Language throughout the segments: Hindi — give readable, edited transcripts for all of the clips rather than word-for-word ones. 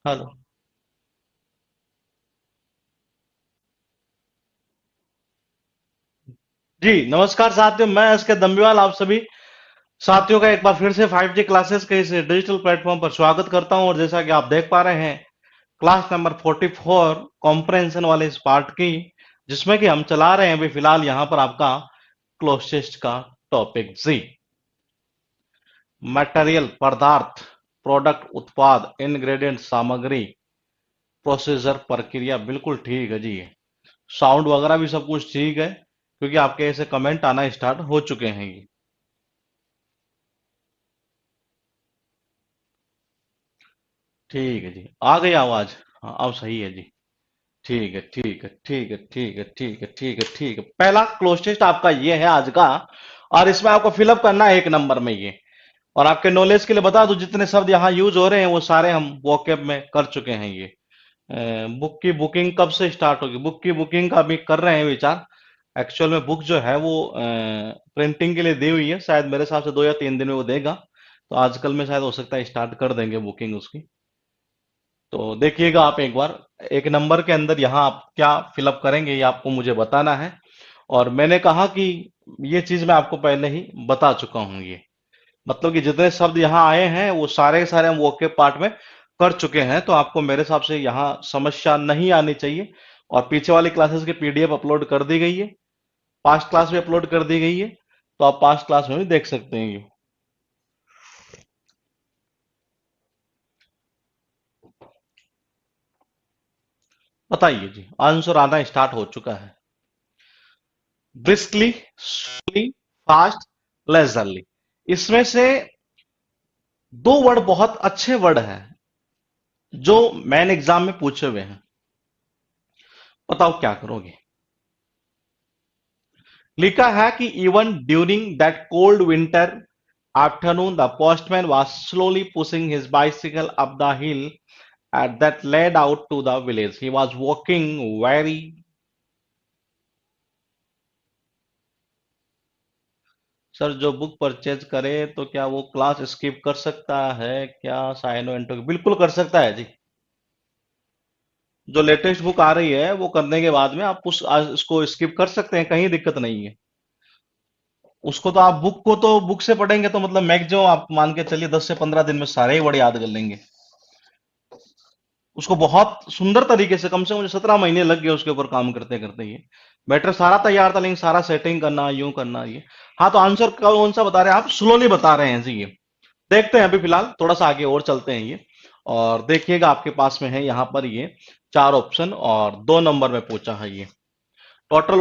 हेलो। जी नमस्कार साथियों, मैं एस के दम्बिवाल आप सभी साथियों का एक बार फिर से 5G क्लासेस के इस डिजिटल प्लेटफॉर्म पर स्वागत करता हूं। और जैसा कि आप देख पा रहे हैं, क्लास नंबर 44 कॉम्प्रहेंशन वाले इस पार्ट की, जिसमें कि हम चला रहे हैं अभी फिलहाल यहां पर आपका क्लोजेस्ट का टॉपिक जी। मटेरियल पदार्थ, प्रोडक्ट उत्पाद, इंग्रेडिएंट सामग्री, प्रोसीजर प्रक्रिया, बिल्कुल ठीक है जी। साउंड वगैरह भी सब कुछ ठीक है, क्योंकि आपके ऐसे कमेंट आना स्टार्ट हो चुके हैं ये। ठीक है जी, आ गई आवाज। हाँ अब सही है जी। ठीक है ठीक है ठीक है ठीक है ठीक है ठीक है ठीक है। पहला क्लोज टेस्ट आपका ये है आज का। और इसमें आपको फिलअप करना है एक नंबर में ये। और आपके नॉलेज के लिए बता दूं, जितने शब्द यहाँ यूज हो रहे हैं वो सारे हम वोकेब में कर चुके हैं ये। बुक की बुकिंग कब से स्टार्ट होगी? बुक की बुकिंग का अभी कर रहे हैं विचार। एक्चुअल में बुक जो है वो प्रिंटिंग के लिए दी हुई है, शायद मेरे हिसाब से 2 या 3 दिन में वो देगा। तो आजकल में शायद हो सकता है स्टार्ट कर देंगे बुकिंग उसकी। तो देखिएगा आप एक बार, एक नंबर के अंदर यहाँ आप क्या फिलअप करेंगे ये आपको मुझे बताना है। और मैंने कहा कि ये चीज मैं आपको पहले ही बता चुका हूँ ये। मतलब कि जितने शब्द यहाँ आए हैं वो सारे के सारे हम वोके पार्ट में कर चुके हैं, तो आपको मेरे हिसाब से यहाँ समस्या नहीं आनी चाहिए। और पीछे वाली क्लासेस की पीडीएफ अपलोड कर दी गई है, पास्ट क्लास भी अपलोड कर दी गई है। तो आप पास्ट क्लास में भी देख सकते हैं ये। बताइए जी, आंसर आना स्टार्ट हो चुका है। Briskly, slowly, fast, leisurely. इसमें से दो वर्ड बहुत अच्छे वर्ड हैं जो मैन एग्जाम में पूछे हुए हैं। बताओ क्या करोगे? लिखा है कि even during that cold winter afternoon the postman was slowly pushing his bicycle up the hill that led out to the village. He was walking very। Sir जो बुक परचेज करे तो क्या वो क्लास स्किप कर सकता है क्या? साइनो एंटो बिल्कुल कर सकता है जी। जो लेटेस्ट बुक आ रही है वो करने के बाद में आप उस उसको स्किप कर सकते हैं, कहीं दिक्कत नहीं है। उसको तो आप बुक को तो बुक से पढ़ेंगे तो मतलब मैक्सिमम आप मान के चलिए 10 से 15 दिन में सारे ही वर्ड याद कर लेंगे। उसको बहुत सुंदर तरीके से, कम से कम मुझे 17 महीने लग गए उसके ऊपर काम करते करते। ये मैटर सारा तैयार था, लेकिन सारा सेटिंग करना, यूं करना ये। हाँ तो आंसर कौन सा बता रहे हैं आप? स्लोली बता रहे हैं जी ये। देखते हैं अभी फिलहाल, थोड़ा सा आगे और चलते हैं ये। और देखिएगा आपके पास में है यहाँ पर ये 4 ऑप्शन, और 2 नंबर में पूछा है ये। टोटल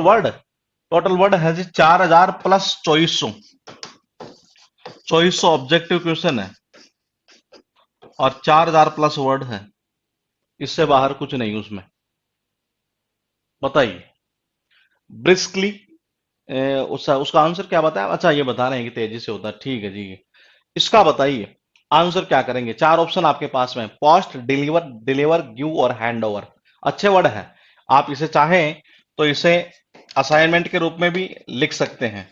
वर्ड है जी 4000 प्लस 2400। 2400 ऑब्जेक्टिव क्वेश्चन है और 4000 प्लस वर्ड है। इससे बाहर कुछ नहीं उसमें। बताइए। ब्रिस्कली, उसका उसका आंसर क्या बताया? अच्छा ये बता रहे हैं कि तेजी से होता है, ठीक है जी। इसका बताइए आंसर क्या करेंगे। 4 ऑप्शन आपके पास में, पोस्ट, डिलीवर, डिलीवर, गिव और हैंड ओवर। अच्छे वर्ड है। आप इसे चाहें तो इसे असाइनमेंट के रूप में भी लिख सकते हैं।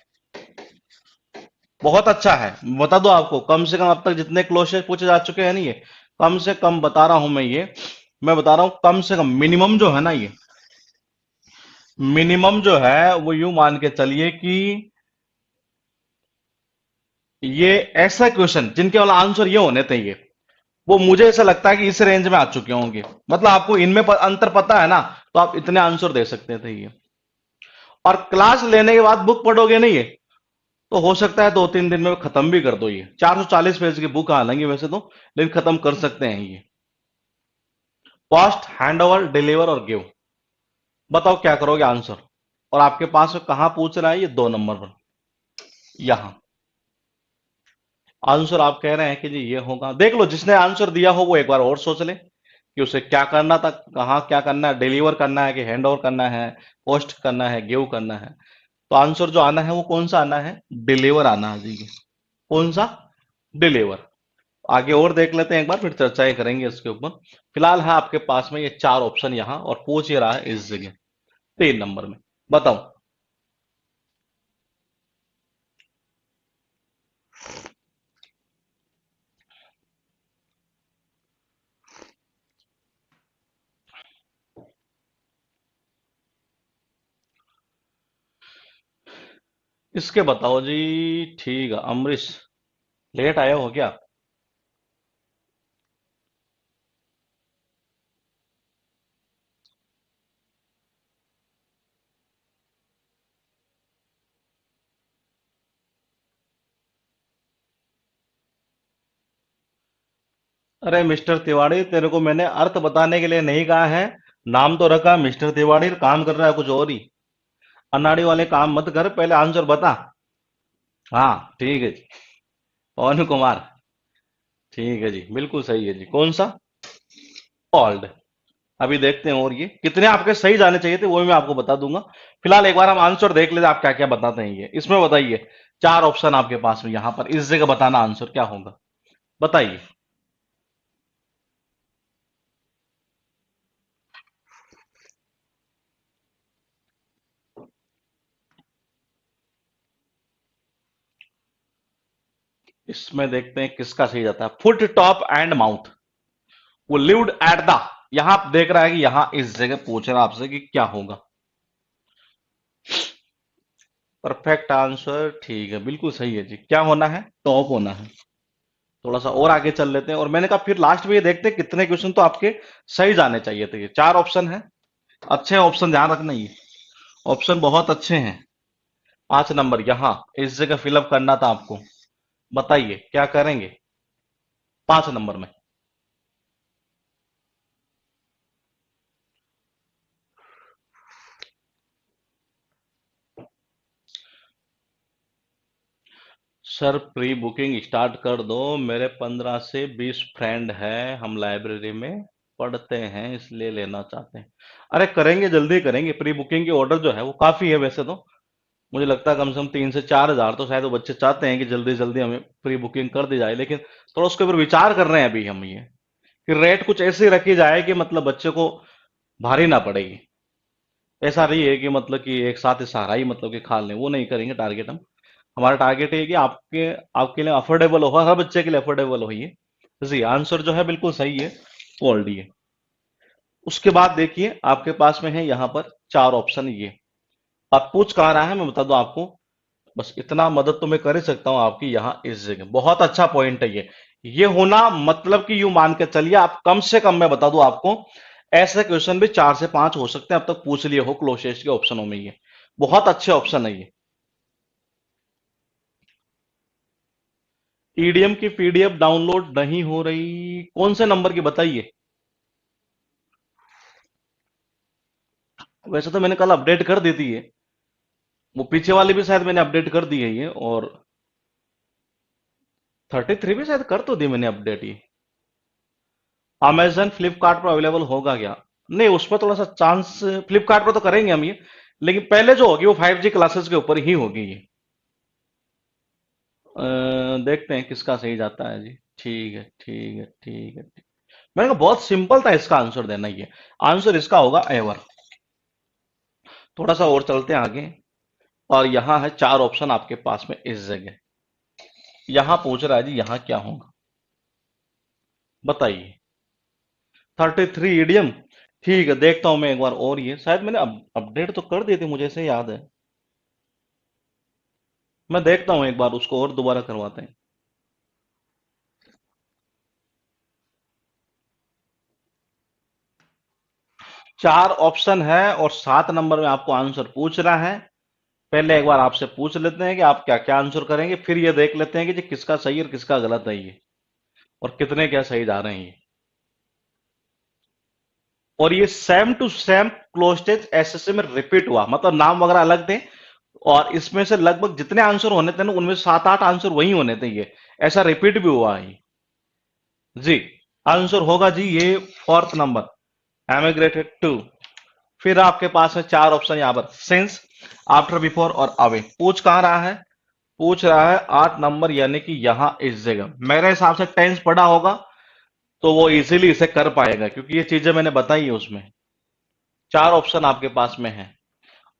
बहुत अच्छा है। बता दो आपको, कम से कम अब तक जितने क्वेश्चन पूछे जा चुके हैं ना ये, कम से कम बता रहा हूं मैं ये। मैं बता रहा हूं कम से कम मिनिमम जो है ना ये, मिनिमम जो है वो यूं मान के चलिए कि ये ऐसा क्वेश्चन जिनके वाला आंसर ये होने चाहिए, वो मुझे ऐसा लगता है कि इस रेंज में आ चुके होंगे। मतलब आपको इनमें अंतर पता है ना, तो आप इतने आंसर दे सकते थे ये। और क्लास लेने के बाद बुक पढ़ोगे नहीं ये, तो हो सकता है 2-3 दिन में खत्म भी कर दो ये। 440 पेज की बुक हालांकि वैसे तो, लेकिन खत्म कर सकते हैं ये। पोस्ट, हैंड ओवर, डिलीवर और गिव। बताओ क्या करोगे आंसर? और आपके पास में कहां पूछ रहा है ये? 2 नंबर पर, यहां। आंसर आप कह रहे हैं कि जी ये होगा। देख लो, जिसने आंसर दिया हो वो एक बार और सोच ले कि उसे क्या करना था, कहाँ क्या करना है, डिलीवर करना है कि हैंड ओवर करना है, पोस्ट करना है, गिव करना है। तो आंसर जो आना है वो कौन सा आना है? डिलीवर आना है जी। कौन सा? डिलीवर। आगे और देख लेते हैं एक बार, फिर चर्चाएं करेंगे इसके ऊपर। फिलहाल है आपके पास में ये 4 ऑप्शन यहाँ, और पूछ ये रहा है इस जगह 3 नंबर में। बताओ। इसके बताओ जी। ठीक है, अमरीश। लेट आए हो क्या? अरे मिस्टर तिवाड़ी, तेरे को मैंने अर्थ बताने के लिए नहीं कहा है। नाम तो रखा मिस्टर तिवाड़ी, काम कर रहा है कुछ और ही। अनाड़ी वाले काम मत कर, पहले आंसर बता। हाँ ठीक है जी। पवन कुमार। ठीक है जी, बिल्कुल सही है जी। कौन सा? ऑल्ड। अभी देखते हैं, और ये कितने आपके सही जाने चाहिए थे वो भी मैं आपको बता दूंगा। फिलहाल एक बार हम आंसर देख लेते हैं, आप क्या क्या बताते हैं। ये इसमें बताइए, चार ऑप्शन आपके पास में यहाँ पर, इस जगह बताना आंसर क्या होगा। बताइए। इसमें देखते हैं किसका सही जाता है। Foot top and mouth. वो लिव्ड एट द, यहां आप देख रहा है कि यहां इस जगह पूछ रहा है आपसे कि क्या होगा। परफेक्ट आंसर, ठीक है, बिल्कुल सही है जी। क्या होना है? टॉप होना है। थोड़ा सा और आगे चल लेते हैं, और मैंने कहा फिर लास्ट में ये देखते हैं कितने क्वेश्चन तो आपके सही जाने चाहिए थे। ये चार ऑप्शन है, अच्छे ऑप्शन, ध्यान रखना। ये ऑप्शन बहुत अच्छे हैं। 5 नंबर यहाँ इस जगह फिलअप करना था आपको। बताइए क्या करेंगे 5 नंबर में। सर प्री बुकिंग स्टार्ट कर दो, मेरे 15 से 20 फ्रेंड हैं, हम लाइब्रेरी में पढ़ते हैं इसलिए लेना चाहते हैं। अरे करेंगे, जल्दी करेंगे। प्री बुकिंग की ऑर्डर जो है वो काफी है वैसे तो। मुझे लगता है कम से कम 3 से 4 हजार तो शायद वो बच्चे चाहते हैं कि जल्दी जल्दी हमें प्री बुकिंग कर दी जाए, लेकिन थोड़ा उसके ऊपर विचार कर रहे हैं अभी हम। ये कि रेट कुछ ऐसी रखी जाए कि मतलब बच्चे को भारी ना पड़ेगी। ऐसा नहीं है कि मतलब कि एक साथ ही सारा ही मतलब कि खा लें, वो नहीं करेंगे टारगेट हम। हमारा टारगेट है कि आपके आपके लिए अफोर्डेबल हो, हर बच्चे के लिए अफोर्डेबल हो ये। जी आंसर जो है बिल्कुल सही है, ऑलरेडी है। उसके बाद देखिए आपके पास में है यहाँ पर चार ऑप्शन। ये आप पूछ कहाँ रहा है मैं बता दूं आपको। बस इतना मदद तो मैं कर ही सकता हूँ आपकी, यहाँ इस जगह बहुत अच्छा पॉइंट है ये होना मतलब कि यूं मान के चलिए आप, कम से कम मैं बता दूं आपको, ऐसे क्वेश्चन भी 4 से 5 हो सकते हैं अब तक पूछ लिए हो क्लोजेस्ट के ऑप्शनों में। ये बहुत अच्छे ऑप्शन है ये। ईडीएम की पीडीएफ डाउनलोड नहीं हो रही, कौन से नंबर की बताइए। वैसे तो मैंने कल अपडेट कर दी थी ये, वो पीछे वाली भी शायद मैंने अपडेट कर दी है ये, और 33 भी शायद कर तो दी मैंने अपडेट ये। अमेजन फ्लिपकार्ट पर अवेलेबल होगा क्या? नहीं, उस पर थोड़ा सा चांस, फ्लिपकार्ट पर तो करेंगे हम ये, लेकिन पहले जो होगी वो 5G क्लासेस के ऊपर ही होगी ये। देखते हैं किसका सही जाता है जी। ठीक है ठीक है ठीक है ठीक। मैंने कहा बहुत सिंपल था इसका आंसर देना, ये आंसर इसका होगा एवर। थोड़ा सा और चलते हैं आगे, और यहाँ है चार ऑप्शन आपके पास में इस जगह। यहाँ पूछ रहा है जी यहाँ क्या होगा, बताइए। 33 ईडियम। ठीक है, देखता हूं मैं एक बार, और ये शायद मैंने अपडेट तो कर दी थी, मुझे ऐसे याद है। मैं देखता हूं एक बार उसको, और दोबारा करवाते हैं। चार ऑप्शन है और 7 नंबर में आपको आंसर पूछ रहा है। पहले एक बार आपसे पूछ लेते हैं कि आप क्या क्या आंसर करेंगे, फिर ये देख लेते हैं कि जी किसका सही और किसका गलत है ये, और कितने क्या सही जा रहे हैं ये। और ये same to same clauses SSC में रिपीट हुआ, मतलब नाम वगैरह अलग थे, और इसमें से लगभग जितने आंसर होने थे ना उनमें 7 8 आंसर वही होने थे ये। ऐसा रिपीट भी हुआ है जी। आंसर होगा जी ये, फोर्थ नंबर, एमिग्रेटेड टू। फिर आपके पास है चार ऑप्शन यहाँ पर, सिंस, आफ्टर, बिफोर और अवे। पूछ कहाँ रहा है? पूछ रहा है 8 नंबर, यानी कि यहां इस जगह। मेरे हिसाब से टेंस पढ़ा होगा तो वो इजीली इसे कर पाएगा, क्योंकि ये चीजें मैंने बताई है उसमें। चार ऑप्शन आपके पास में है,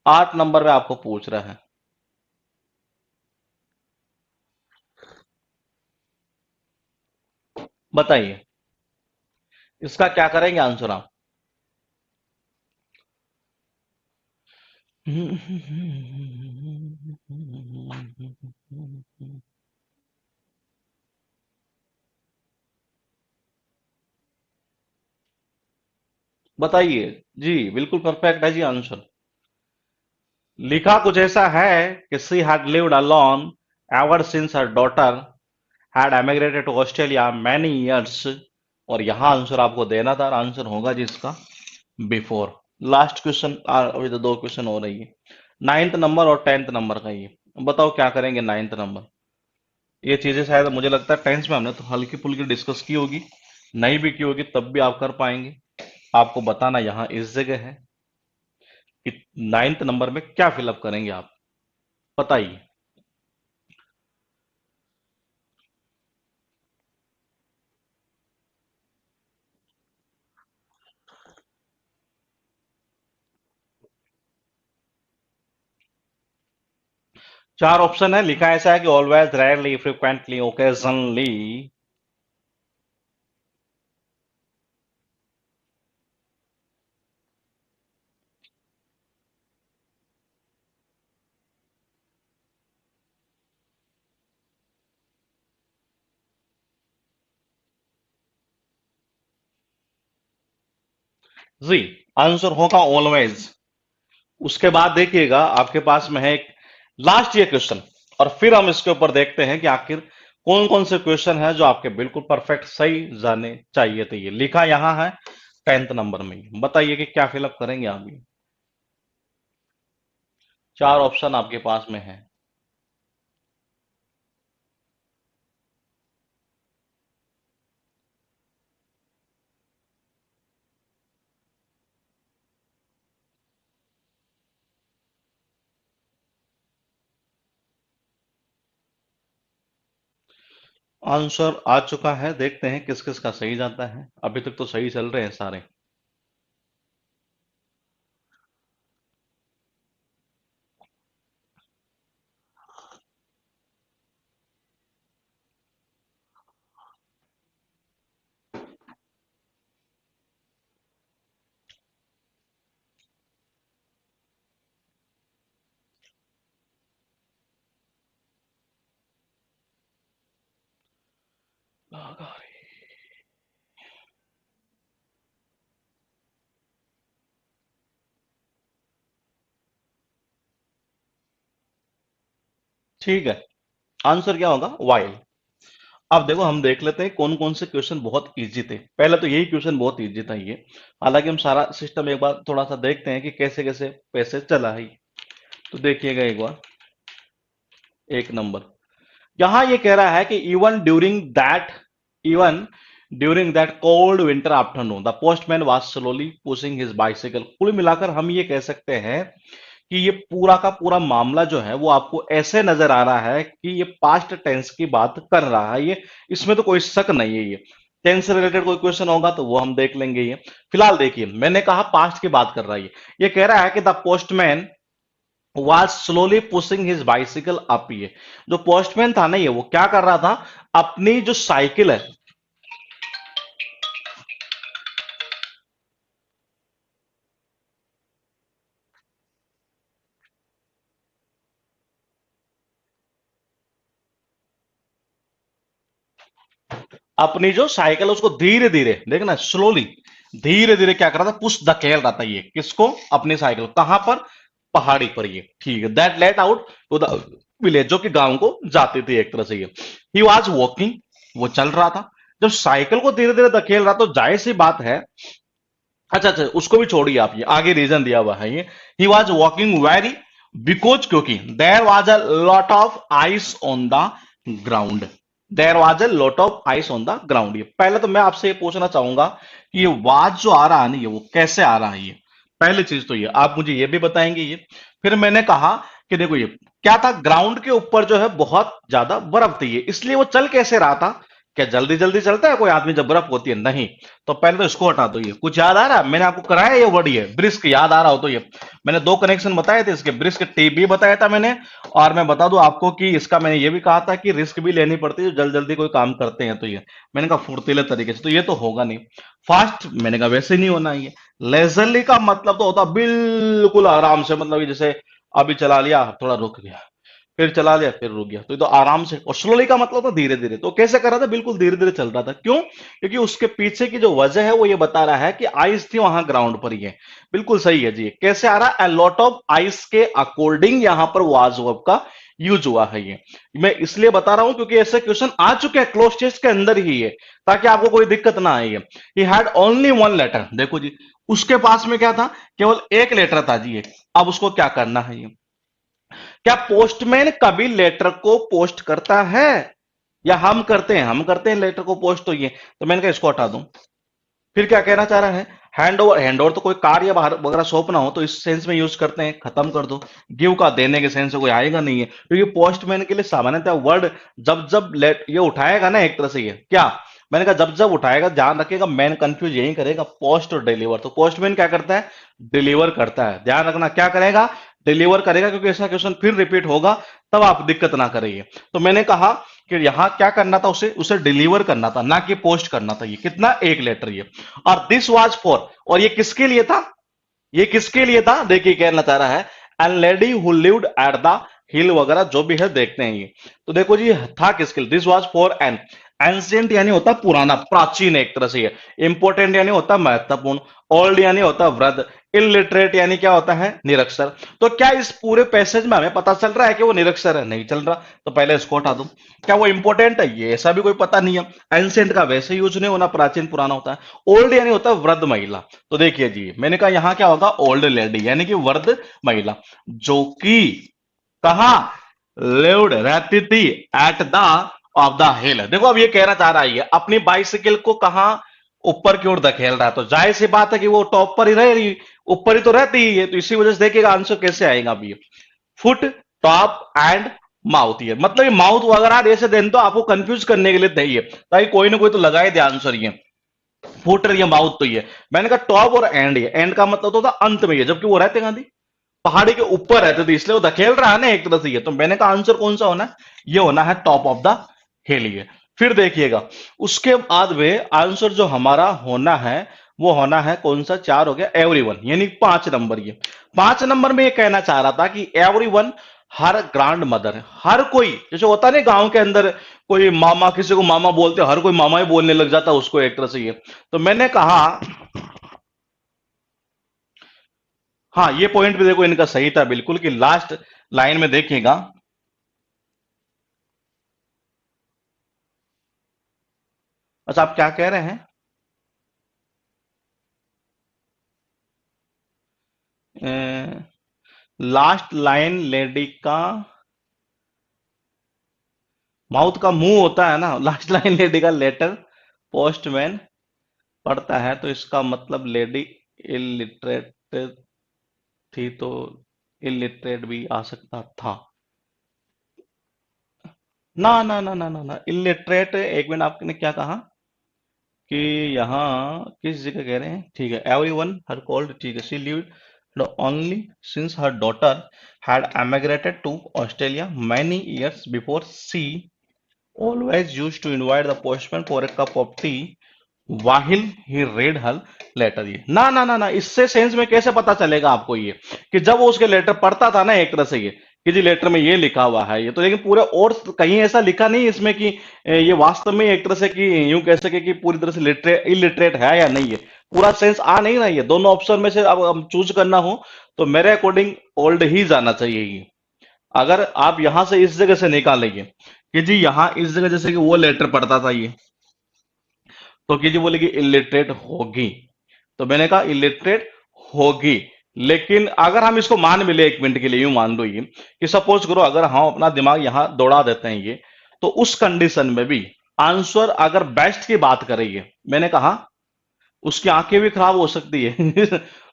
8 नंबर में आपको पूछ रहा है। बताइए इसका क्या करेंगे आंसर आप। बताइए। जी बिल्कुल परफेक्ट है जी आंसर। लिखा कुछ ऐसा है कि she had lived alone ever since her daughter had emigrated to Australia many years. और यहां आंसर आपको देना था, आंसर होगा जी इसका बिफोर। लास्ट क्वेश्चन, अभी तो दो क्वेश्चन हो रही है, नाइन्थ नंबर और टेंथ नंबर का। ये बताओ क्या करेंगे नाइन्थ नंबर। ये चीजें शायद मुझे लगता है टेंथ में हमने तो हल्की फुल्की डिस्कस की होगी, नहीं भी की होगी तब भी आप कर पाएंगे। आपको बताना यहाँ इस जगह है कि नाइन्थ नंबर में क्या फिलअप करेंगे आप, बताइए। चार ऑप्शन है, लिखा ऐसा है कि ऑलवेज, रेयरली, फ्रिक्वेंटली, ओकेजनली। जी आंसर होगा ऑलवेज। उसके बाद देखिएगा आपके पास में है एक लास्ट ये क्वेश्चन, और फिर हम इसके ऊपर देखते हैं कि आखिर कौन कौन से क्वेश्चन है जो आपके बिल्कुल परफेक्ट सही जाने चाहिए थे। ये लिखा यहां है टेंथ नंबर में ही। बताइए कि क्या फिलअप करेंगे आप ये। चार ऑप्शन आपके पास में है। आंसर आ चुका है, देखते हैं किस किस का सही जाता है। अभी तक तो सही चल रहे हैं सारे। ठीक है, आंसर क्या होगा, वाइल। अब देखो हम देख लेते हैं कौन कौन से क्वेश्चन बहुत इजी थे। पहले तो यही क्वेश्चन बहुत इजी था ये। हालांकि हम सारा सिस्टम एक बार थोड़ा सा देखते हैं कि कैसे कैसे पैसे चला है। तो देखिएगा एक बार, एक नंबर यहां ये कह रहा है कि even during that cold winter afternoon the postman was slowly pushing his bicycle. कुल मिलाकर हम ये कह सकते हैं कि ये पूरा का पूरा मामला जो है वो आपको ऐसे नजर आ रहा है कि ये पास्ट टेंस की बात कर रहा है ये। इसमें तो कोई शक नहीं है। ये टेंस से रिलेटेड कोई क्वेश्चन होगा तो वो हम देख लेंगे। ये फिलहाल देखिए, मैंने कहा पास्ट की बात कर रहा है ये कह रहा है कि the postman was slowly pushing his bicycle up. ये जो पोस्टमैन था ना, ये वो क्या कर रहा था, अपनी जो साइकिल है, अपनी जो साइकिल है उसको धीरे धीरे देखना, स्लोली धीरे धीरे क्या कर रहा था, पुश धकेल रहा था। ये किसको, अपनी साइकिल। कहां पर, पहाड़ी पर। ये ठीक है, that let out to the village, जो कि गांव को जाती थी एक तरह से। ये ही वॉज वॉकिंग, वो चल रहा था। जब साइकिल को धीरे धीरे धकेल रहा तो जाहिर सी बात है, अच्छा अच्छा उसको भी छोड़िए आप, ये आगे रीजन दिया हुआ है। ये ही वॉज वॉकिंग वेरी, बिकॉज क्योंकि there was a lot of ice on the ground. There was a lot of ice on the ground. ये पहले तो मैं आपसे ये पूछना चाहूंगा कि ये वाज जो आ रहा है ना, ये वो कैसे आ रहा है। ये पहली चीज तो ये आप मुझे ये भी बताएंगे। ये फिर मैंने कहा कि देखो ये क्या था, ग्राउंड के ऊपर जो है बहुत ज्यादा बर्फ थी, ये इसलिए वो चल कैसे रहा था। क्या जल्दी जल्दी चलता है कोई आदमी जब बर्फ होती है, नहीं। तो पहले तो इसको हटा दो। ये कुछ याद आ रहा है, मैंने आपको कराया ये वर्ड, ये ब्रिस्क याद आ रहा हो तो ये मैंने दो कनेक्शन बताए थे इसके, ब्रिस्क टी भी बताया था मैंने। और मैं बता दूं आपको कि इसका मैंने ये भी कहा था कि रिस्क भी लेनी पड़ती है जल्दी जल्दी कोई काम करते हैं तो। ये मैंने कहा फुर्तीले तरीके से, तो ये तो होगा नहीं। फास्ट मैंने कहा वैसे नहीं होना। ये लेजरली का मतलब तो होता बिल्कुल आराम से, मतलब कि जैसे अभी चला लिया थोड़ा रुक गया, फिर चला लिया, फिर रुक गया। तो ये तो आराम से, और स्लोली का मतलब था धीरे धीरे। तो कैसे कर रहा था, बिल्कुल धीरे धीरे चल रहा था। क्यों? क्योंकि उसके पीछे की जो वजह है वो ये बता रहा है कि आइस थी वहां ग्राउंड पर ही है। बिल्कुल सही है जी। कैसे आ रहा है, ए लॉट ऑफ आइस के अकॉर्डिंग यहां पर वाज वर्ब का यूज हुआ है। ये मैं इसलिए बता रहा हूं क्योंकि ऐसे क्वेश्चन आ चुके हैं क्लोज टेस्ट के अंदर ही है, ताकि आपको कोई दिक्कत ना आए। He had only one letter, देखो जी, उसके पास में क्या था, केवल एक लेटर था जी। अब उसको क्या करना है, ये क्या पोस्टमैन कभी लेटर को पोस्ट करता है, या हम करते हैं? हम करते हैं लेटर को पोस्ट। तो ये, तो मैंने कहा इसको हटा दूं। फिर क्या कहना चाह रहा है, हैंड ओवर। हैंड ओवर तो कोई कार या बाहर वगैरह सौंपना हो तो इस सेंस में यूज करते हैं, खत्म कर दो। गिव का देने के सेंस से कोई आएगा नहीं है, क्योंकि पोस्टमैन के लिए सामान्यतः वर्ड जब जब लेट ये उठाएगा ना, एक तरह से ये क्या, मैंने कहा जब जब उठाएगा ध्यान रखिएगा, मैन कंफ्यूज यही करेगा, पोस्ट और डिलीवर। तो पोस्टमैन क्या करता है, डिलीवर करता है। ध्यान रखना क्या करेगा, डिलीवर करेगा, क्योंकि ऐसा क्वेश्चन फिर रिपीट होगा, तब आप दिक्कत ना करिए। तो मैंने कहा कि यहां क्या करना था, उसे उसे डिलीवर करना था, ना कि पोस्ट करना था। ये कितना, एक लेटर ये। और दिस वाज फॉर, और ये किसके लिए था, ये किसके लिए था, देखिए कहना चाह रहा है, an lady who lived at the hill वगैरह जो भी है देखते हैं ये। तो देखो जी, था किसके लिए, this was for an ancient, यानी होता पुराना, प्राचीन एक तरह से। इंपोर्टेंट यानी होता महत्वपूर्ण, ओल्ड यानी होता वृद्ध, इलिटरेट यानी क्या होता है, निरक्षर। तो क्या इस पूरे पैसेज में हमें पता चल रहा है कि वो निरक्षर है? नहीं चल रहा। तो पहले इसको हटा दूं। क्या वो इंपोर्टेंट है? ये ऐसा भी कोई पता नहीं है। एंशियंट का वैसे यूज नहीं होना, प्राचीन पुराना होता है। ओल्ड यानी होता है वृद्ध महिला। तो देखिए जी, मैंने कहा यहां क्या होगा, ओल्ड लेडी यानी कि वृद्ध महिला, जो कि कहा, लिव्ड रहती थी, एट द ऑफ द हिल। देखो अब ये कहना चाह रहा है, ये अपनी बाइसिकल को कहा, ऊपर की ओर धकेल रहा है। तो जाहिर सी बात है कि वो टॉप पर ही रहेगी, ऊपर ही तो रहती ही है। तो इसी वजह से देखिएगा आंसर कैसे आएगा अभी, फुट, टॉप एंड माउथ। ये मतलब ये माउथ वगैरह ऐसे देन तो आपको कंफ्यूज करने के लिए चाहिए, ताकि कोई ना कोई तो लगाए दे आंसर। ये फुट या माउथ तो ये, मैंने कहा टॉप और एंड, ये एंड का मतलब तो था अंत में, ये जबकि वो रहते गांधी पहाड़ी के ऊपर रहते थे, इसलिए वो धकेल रहा है ना एक तरह से। ये तो मैंने कहा आंसर कौन सा होना है, ये होना है टॉप ऑफ द हिल। ये फिर देखिएगा उसके बाद में आंसर जो हमारा होना है वो होना है कौन सा, चार हो गया, एवरीवन, यानी 5 नंबर। ये 5 नंबर में ये कहना चाह रहा था कि एवरीवन, हर ग्रांड मदर, हर कोई, जैसे होता नहीं गांव के अंदर कोई मामा, किसी को मामा बोलते, हर कोई मामा ही बोलने लग जाता उसको एक तरह से। ये तो मैंने कहा, हाँ ये पॉइंट भी देखो इनका सही था बिल्कुल, कि लास्ट लाइन में देखिएगा, अच्छा आप क्या कह रहे हैं, लास्ट लाइन लेडी का माउथ का मुंह होता है ना, लास्ट लाइन लेडी का लेटर पोस्टमैन पढ़ता है, तो इसका मतलब लेडी इलिटरेट थी, तो इलिटरेट भी आ सकता था। ना ना ना ना ना ना, इलिटरेट, एक मिनट आपने क्या कहा कि यहाँ किस जगह कह रहे हैं, ठीक है, एवरी वन हर कॉल्ड, ठीक है, she lived only since her daughter had emigrated to Australia many years before, she always used to invite the postman for a cup of tea वाहिल he red हल लेटर। ये ना ना ना ना, इससे सेंस में कैसे पता चलेगा आपको, ये कि जब वो उसके लेटर पढ़ता था ना एक तरह से, ये कि जी लेटर में ये लिखा हुआ है, ये तो लेकिन पूरे और कहीं ऐसा लिखा नहीं इसमें कि ये वास्तव में एक तरह से कि यूं कह सके कि पूरी तरह से लिटरेट इलिटरेट है या नहीं है। पूरा सेंस आ नहीं रहा, है दोनों ऑप्शन में से अब चूज करना हो तो मेरे अकॉर्डिंग ओल्ड ही जाना चाहिए ये। अगर आप यहां से इस जगह से निकालेंगे कि जी यहां इस जगह जैसे कि वो लेटर पढ़ता था ये, तो कीजिए बोलेगी इलिटरेट होगी, तो मैंने कहा इलिटरेट होगी। लेकिन अगर हम इसको मान भी ले, 1 मिनट के लिए यूं मान लो ये, कि सपोज करो अगर हम अपना दिमाग यहां दौड़ा देते हैं ये, तो उस कंडीशन में भी आंसर अगर बेस्ट की बात करेंगे, मैंने कहा उसकी आंखें भी खराब हो सकती है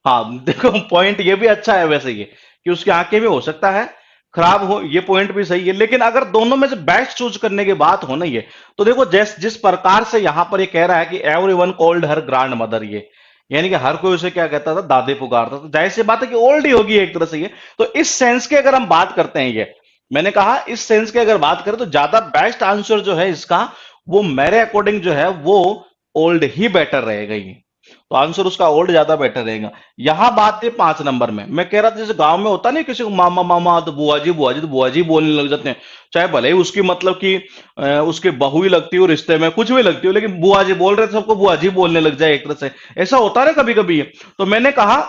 हाँ देखो पॉइंट ये भी अच्छा है वैसे, ये कि उसकी आंखें भी हो सकता है खराब हो, ये पॉइंट भी सही है। लेकिन अगर दोनों में से बेस्ट चूज करने की बात हो नहीं है, तो देखो जिस प्रकार से यहां पर ये कह रहा है कि every one called her grand mother, ये यानी कि हर कोई उसे क्या कहता था, दादी पुकारता, तो जाहिर सी बात है कि ओल्ड ही होगी एक तरह से ये। तो इस सेंस की अगर हम बात करते हैं, ये मैंने कहा इस सेंस की अगर बात करें तो ज्यादा बेस्ट आंसर जो है इसका, वो मेरे अकॉर्डिंग जो है वो ओल्ड ही बेटर रहेगा ये। तो आंसर उसका ओल्ड ज्यादा बेटर रहेगा। यहां बात थी 5 नंबर में, मैं कह रहा था जैसे गांव में होता नहीं किसी को मामा मामा तो बुआ जी बुआ जी, तो बुआ जी बोलने लग जाते हैं, चाहे भले ही उसकी मतलब कि उसकी बहू ही लगती हो रिश्ते में, कुछ भी लगती हो, लेकिन बुआ जी बोल रहे थे सबको बुआ जी बोलने लग जाए एक तरह से। ऐसा होता है ना कभी कभी। तो मैंने कहा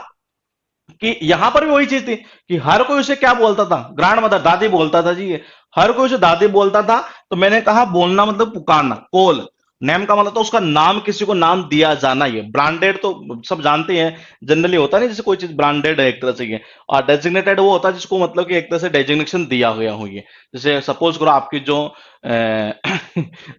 कि यहां पर भी वही चीज थी कि हर कोई उसे क्या बोलता था, ग्रैंड मदर, दादी बोलता था जी ये, हर कोई उसे दादी बोलता था। तो मैंने कहा बोलना मतलब पुकारना, कॉल, नेम का मतलब तो उसका नाम, किसी को नाम दिया जाना। ये ब्रांडेड तो सब जानते हैं, जनरली होता नहीं जैसे कोई चीज ब्रांडेड है एक तरह से ये। और डेजिग्नेटेड वो होता है जिसको मतलब कि एक तरह से डेजिग्नेशन दिया गया हो ये। जैसे सपोज करो आपकी जो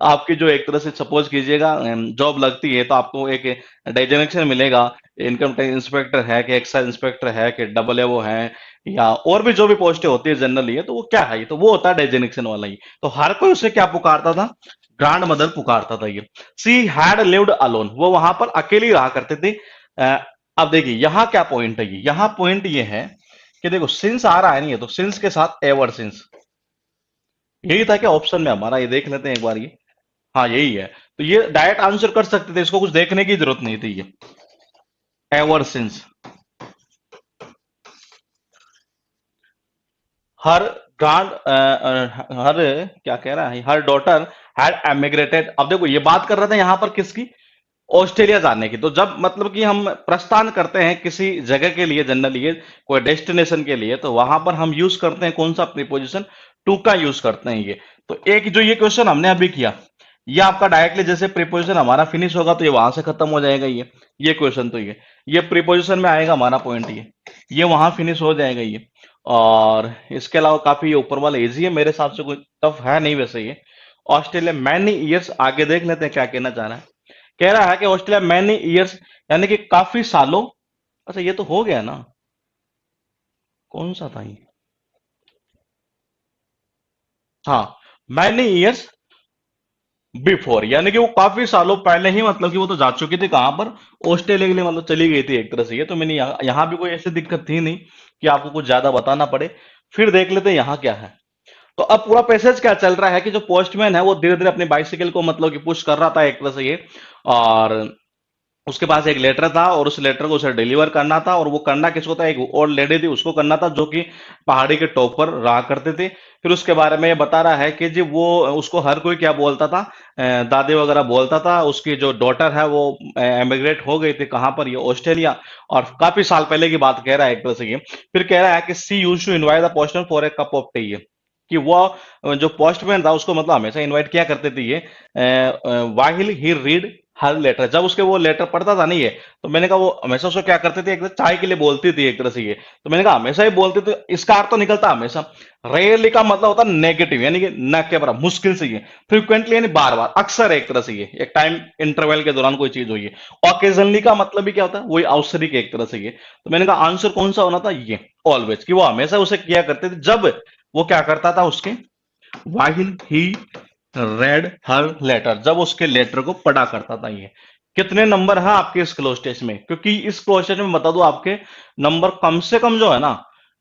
आपकी जो एक तरह से सपोज कीजिएगा जॉब लगती है तो आपको एक डेजिग्नेशन मिलेगा, इनकम टैक्स इंस्पेक्टर है कि एक्साइज इंस्पेक्टर है कि डबल ए वो है, या और भी जो भी पोस्टें होती है जनरली है, तो वो क्या है, ये तो वो होता है डेजिग्नेशन वाला ही। तो हर कोई उसे क्या पुकारता था, ग्रैंड मदर पुकारता था ये। सी हैड लिव्ड अलोन, वो वहां पर अकेली रहा करते थे। अ, अब देखिए यहाँ क्या पॉइंट है, ये यहाँ पॉइंट ये है कि देखो सिंस आ रहा है नहीं है, तो सिंस के साथ एवर सिंस, यही था कि ऑप्शन में हमारा, ये देख लेते हैं एक बार ये। हाँ यही है, तो ये डायरेक्ट आंसर कर सकते थे, इसको कुछ देखने की जरूरत नहीं थी ये, एवर सिंस। हर ग्रांड हर क्या कह रहा है, हर डॉटर हैड एमिग्रेटेड। अब देखो ये बात कर रहे थे यहां पर किसकी, ऑस्ट्रेलिया जाने की। तो जब मतलब कि हम प्रस्थान करते हैं किसी जगह के लिए, जनरली ये कोई डेस्टिनेशन के लिए, तो वहां पर हम यूज करते हैं कौन सा प्रीपोजिशन, टू का यूज करते हैं ये। तो एक जो ये क्वेश्चन हमने अभी किया, ये आपका डायरेक्टली जैसे प्रीपोजिशन हमारा फिनिश होगा तो ये वहां से खत्म हो जाएगा ये क्वेश्चन। तो ये प्रीपोजिशन में आएगा हमारा पॉइंट, ये वहां फिनिश हो जाएगा ये। और इसके अलावा काफी ये ऊपर वाला इजी है मेरे हिसाब से, कोई टफ है नहीं वैसे ये। ऑस्ट्रेलिया मैनी ईयर्स, आगे देख लेते हैं क्या कहना चाह रहा है। कह रहा है कि ऑस्ट्रेलिया मैनी ईयर्स, यानी कि काफी सालों। अच्छा ये तो हो गया ना, कौन सा था ये, हाँ, मैनी ईयर्स बिफोर, यानी कि वो काफी सालों पहले ही मतलब कि वो तो जा चुकी थी कहां पर, ऑस्ट्रेलिया के लिए मतलब चली गई थी एक तरह से ये। तो मैंने यहाँ भी कोई ऐसी दिक्कत थी नहीं कि आपको कुछ ज्यादा बताना पड़े। फिर देख लेते हैं यहाँ क्या है। तो अब पूरा पैसेज क्या चल रहा है कि जो पोस्टमैन है वो धीरे धीरे अपनी बाइसिकल को मतलब कि पुश कर रहा था एक तरह से ये, और उसके पास एक लेटर था और उस लेटर को उसे डिलीवर करना था। और वो करना किसको था, एक ओल्ड लेडी थी उसको करना था जो कि पहाड़ी के टॉप पर रहा करते थे। फिर उसके बारे में ये बता रहा है कि जी वो, उसको हर कोई क्या बोलता था, दादी वगैरह बोलता था। उसकी जो डॉटर है वो एमिग्रेट हो गई थी कहाँ पर, ये ऑस्ट्रेलिया, और काफी साल पहले की बात कह रहा है एक तरह से ये। फिर कह रहा है कि she use to invite the postman for a cup of tea, कि वो जो पोस्टमैन था उसको मतलब हमेशा इनवाइट किया करते थे ये, वाहिल ही रीड हर लेटर, जब उसके वो लेटर पढ़ता था नहीं है। तो मैंने कहा वो हमेशा उसको क्या करते थे, एक तरह चाय के लिए बोलती थी एक तरह से ये। तो मैंने कहा हमेशा ही बोलते थे, इसका अर्थ तो निकलता हमेशा। रेयरली का मतलब होता नेगेटिव, यानी कि न के बराबर, मुश्किल से ये। फ्रिक्वेंटली यानी बार बार, अक्सर एक तरह से ये, एक टाइम इंटरवल के दौरान कोई चीज हुई है। ऑकेजनली का मतलब भी क्या होता है, वही औसरिक एक तरह से ये। तो मैंने कहा आंसर कौन सा होना था, ये ऑलवेज, कि वो हमेशा उसे किया करते थे जब वो क्या करता था उसके, वाहिल ही रेड हर लेटर, जब उसके लेटर को पढ़ा करता था ये। कितने नंबर है आपके इस क्लोज टेस्ट में, क्योंकि इस क्लोज टेस्ट में बता दो आपके नंबर कम से कम जो है ना,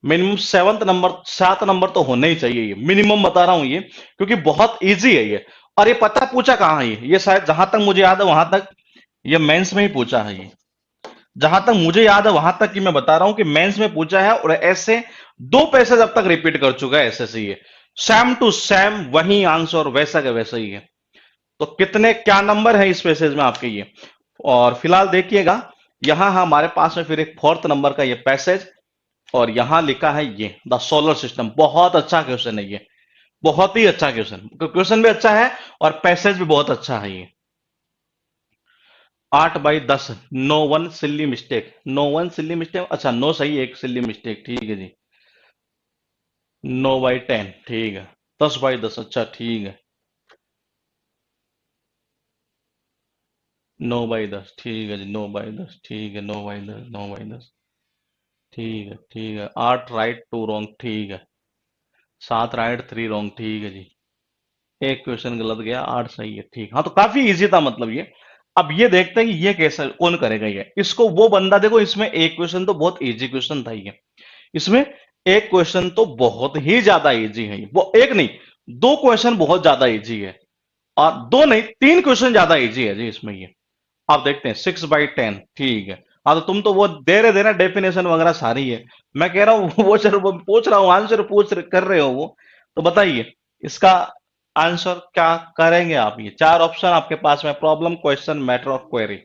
मिनिमम 7 नंबर, 7 नंबर तो होने ही चाहिए, ये मिनिमम बता रहा हूं ये, क्योंकि बहुत इजी है ये। और ये पता पूछा कहाँ है ये शायद जहां तक मुझे याद है वहां तक ये मेंस में ही पूछा है ये, जहां तक मुझे याद है वहां तक कि मैं बता रहा हूं कि मेंस में पूछा है। और ऐसे 2 पैसेज अब तक रिपीट कर चुका है ऐसे से ये, सेम टू सेम वही आंसर वैसा का वैसा ही है। तो कितने क्या नंबर है इस पैसेज में आपके ये। और फिलहाल देखिएगा यहां हमारे पास में फिर एक 4th नंबर का ये पैसेज, और यहां लिखा है ये द सोलर सिस्टम। बहुत अच्छा क्वेश्चन है ये, बहुत ही अच्छा क्वेश्चन, क्वेश्चन भी अच्छा है और पैसेज भी बहुत अच्छा है ये। 8/10, नो वन सिल्ली मिस्टेक, नो वन सिल्ली मिस्टेक, अच्छा नो सही, एक सिल्ली मिस्टेक, ठीक है जी। 9/10 ठीक है, 10/10 अच्छा ठीक है, 9/10 ठीक है जी, 9/10 ठीक है, 9/10, 9/10 ठीक है, ठीक है। 8 राइट 2 रॉन्ग ठीक है, 7 राइट 3 रॉन्ग ठीक है जी। एक क्वेश्चन गलत गया, 8 सही है, ठीक। हाँ तो काफी इजी था मतलब ये। अब ये देखते हैं कि ये कैसे कौन करेगा ये, इसको वो बंदा, देखो इसमें एक क्वेश्चन तो बहुत इजी क्वेश्चन था ये, इसमें एक क्वेश्चन तो बहुत ही ज्यादा इजी है, वो एक नहीं, 2 क्वेश्चन बहुत ज्यादा इजी है, और 2 नहीं 3 क्वेश्चन ज्यादा इजी है जी इसमें ये। आप देखते हैं 6/10, ठीक है। हाँ तो तुम तो वो दे रहे थे ना डेफिनेशन वगैरह सारी है। मैं कह रहा हूँ वो चलो वो पूछ रहा हूँ, आंसर कर रहे हो वो। तो बताइए इसका आंसर क्या करेंगे आप? ये चार ऑप्शन आपके पास में, प्रॉब्लम, क्वेश्चन, मैटर और क्वेरी।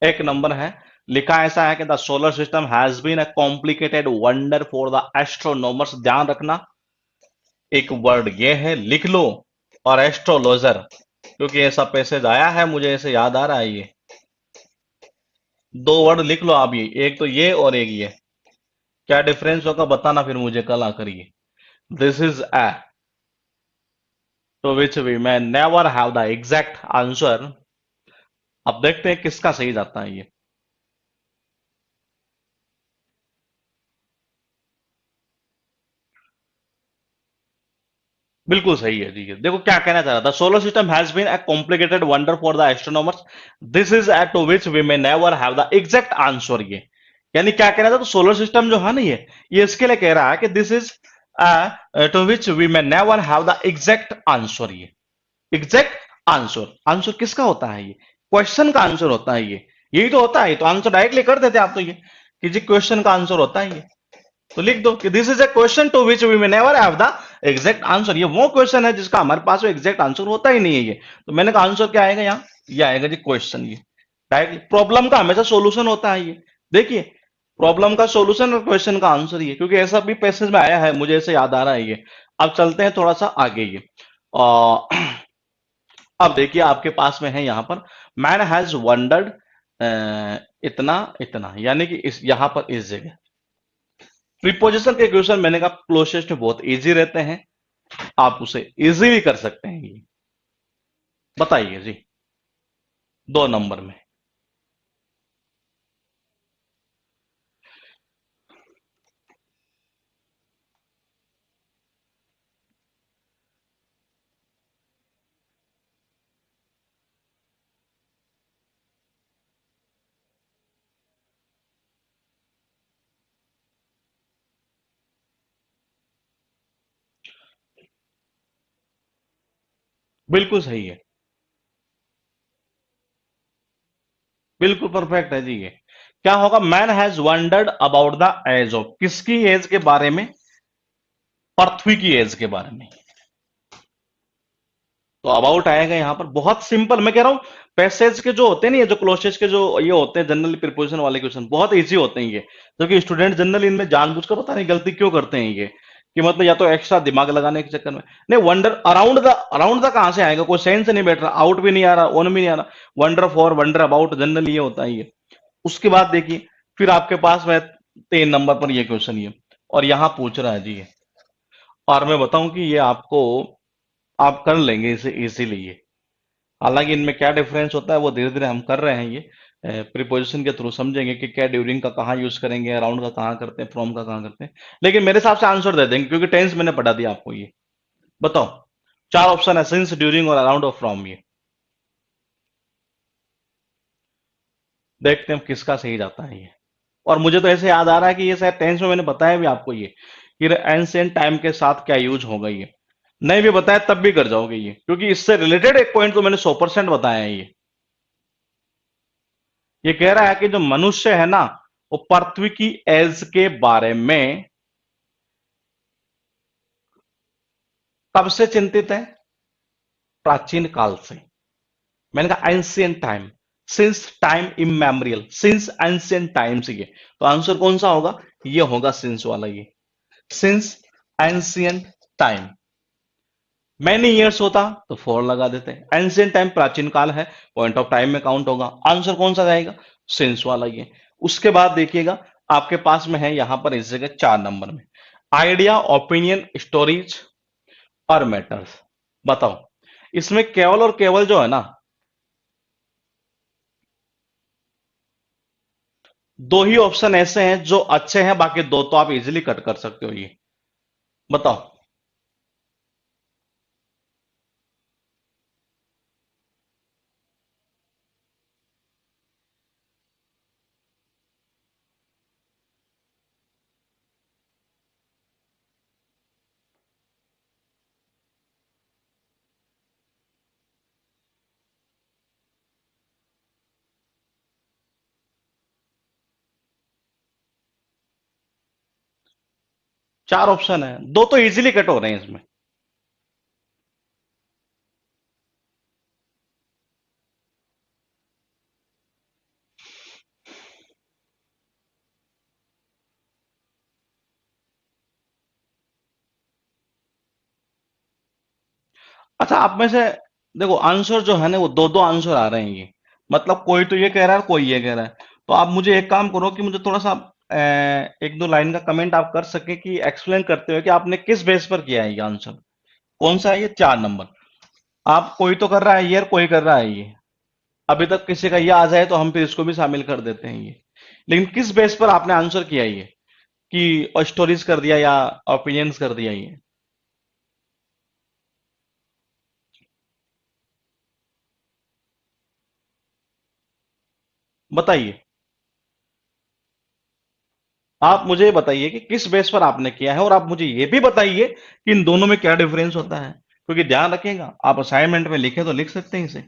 एक नंबर है, लिखा ऐसा है कि the solar system has been a complicated wonder for the astronomers. ध्यान रखना, एक वर्ड ये है, लिख लो। और एस्ट्रोलॉजर, क्योंकि ऐसा पैसेज आया है मुझे ऐसे याद आ रहा है ये। दो वर्ड लिख लो आप, ये एक तो ये और एक ये। क्या डिफरेंस होगा बताना फिर मुझे कल आकर ये। This is a to which we may never have the exact answer. अब देखते हैं किसका सही जाता है ये। बिल्कुल सही है जी। ये देखो क्या कहना चाह रहा था, solar system has been a complicated wonder for the astronomers. This is at to which we may never have the exact answer. ये यानी क्या कहना था, तो सोलर सिस्टम जो है ना ये इसके लिए कह रहा है कि this is to which we may never have the exact answer. ये एग्जैक्ट आंसर, आंसर किसका होता है? ये क्वेश्चन का आंसर होता है। ये यही तो होता है, तो आंसर डायरेक्टली कर देते आप तो ये कि जी क्वेश्चन का आंसर होता है ये। तो लिख दो कि this is a question to which we may never have the exact answer. ये वो क्वेश्चन है जिसका हमारे पास एग्जैक्ट आंसर होता ही नहीं है ये। तो मैंने कहा आंसर क्या आएगा यहाँ? ये आएगा जी क्वेश्चन। ये डायरेक्ट प्रॉब्लम का हमेशा सॉल्यूशन होता है ये। देखिए प्रॉब्लम का सॉल्यूशन और क्वेश्चन का आंसर ये, क्योंकि ऐसा भी पैसेज में आया है मुझे ऐसे याद आ रहा है ये। अब चलते हैं थोड़ा सा आगे ये। अब देखिए आपके पास में है यहां पर, मैन हैज वंडर्ड इतना इतना, यानी कि इस यहां पर इस जगह प्रीपोजिशन के क्वेश्चन मैंने कहा क्लोजेस्ट में बहुत इजी रहते हैं, आप उसे इजीली कर सकते हैं ये। बताइए जी, दो नंबर में। बिल्कुल सही है, बिल्कुल परफेक्ट है जी ये। क्या होगा? Man has wondered about the age of, किसकी एज के बारे में? पृथ्वी की एज के बारे में। तो अबाउट आएगा यहां पर, बहुत सिंपल। मैं कह रहा हूं पैसेज के जो होते हैं ना, ये जो क्लोजेस के जो ये होते हैं जनरल प्रिपोजिशन वाले क्वेश्चन बहुत इजी होते हैं ये। क्योंकि स्टूडेंट जनरल इनमें जानबूझकर पता नहीं गलती क्यों करते हैं ये, कि मतलब या तो एक्स्ट्रा दिमाग लगाने के चक्कर में। नहीं, वंडर अराउंड द कहां से आएगा? कोई सेंस नहीं बैठ रहा, आउट भी नहीं आ रहा, ऑन भी नहीं आ रहा। Wonder for, wonder about, general ये होता है ये। उसके बाद देखिए फिर आपके पास में 3 नंबर पर ये क्वेश्चन ये, और यहां पूछ रहा है जी ये। और मैं बताऊं कि ये आपको, आप कर लेंगे इसे इजीली ये। हालांकि इनमें क्या डिफरेंस होता है वो धीरे धीरे हम कर रहे हैं ये, प्रीपोजिशन के थ्रू समझेंगे कि क्या ड्यूरिंग का कहाँ यूज करेंगे, अराउंड का कहाँ करते हैं, फ्रॉम का कहाँ करते हैं। लेकिन मेरे हिसाब से आंसर दे देंगे क्योंकि टेंस मैंने पढ़ा दिया आपको ये। बताओ, चार ऑप्शन है, सिंस, ड्यूरिंग और अराउंड और फ्रॉम। ये देखते हैं किसका सही जाता है ये। और मुझे तो ऐसे याद आ रहा है कि ये शायद टेंस में मैंने बताया भी आपको ये, कि एंशिएंट टाइम के साथ क्या यूज होगा ये। नहीं भी बताया तब भी कर जाओगे ये, क्योंकि इससे रिलेटेड एक पॉइंट तो मैंने 100% बताया है ये। ये कह रहा है कि जो मनुष्य है ना, वो पृथ्वी की एज के बारे में कब से चिंतित है? प्राचीन काल से। मैंने कहा ancient time, since time immemorial, since ancient time से ये। तो आंसर कौन सा होगा? ये होगा सिंस वाला ये। Since ancient time, many years होता तो फोर लगा देते। एंशियंट टाइम प्राचीन काल है, पॉइंट ऑफ टाइम में काउंट होगा। आंसर कौन सा जाएगा? सिंस वाला ये। उसके बाद देखिएगा आपके पास में है यहां पर इस जगह 4 नंबर में, आइडिया, ओपिनियन, स्टोरीज और मैटर्स। बताओ, इसमें केवल और केवल जो है ना, दो ही ऑप्शन ऐसे हैं जो अच्छे हैं, बाकी दो तो आप इजीली कट कर सकते हो ये। बताओ। चार ऑप्शन है, दो तो इजीली कट हो रहे हैं इसमें। अच्छा, आप में से देखो, आंसर जो है ना वो दो दो आंसर आ रहे हैं ये, मतलब कोई तो ये कह रहा है कोई ये कह रहा है। तो आप मुझे एक काम करो कि मुझे थोड़ा सा एक दो लाइन का कमेंट आप कर सके कि एक्सप्लेन करते हुए कि आपने किस बेस पर किया है ये आंसर, कौन सा है ये 4 नंबर। आप कोई तो कर रहा है ये और कोई कर रहा है ये, अभी तक किसी का ये आ जाए तो हम फिर इसको भी शामिल कर देते हैं ये। लेकिन किस बेस पर आपने आंसर किया ये, कि स्टोरीज कर दिया या ओपिनियंस कर दिया ये, बताइए। आप मुझे बताइए कि किस बेस पर आपने किया है, और आप मुझे ये भी बताइए कि इन दोनों में क्या डिफरेंस होता है, क्योंकि ध्यान रखिएगा आप असाइनमेंट में लिखे तो लिख सकते हैं इसे,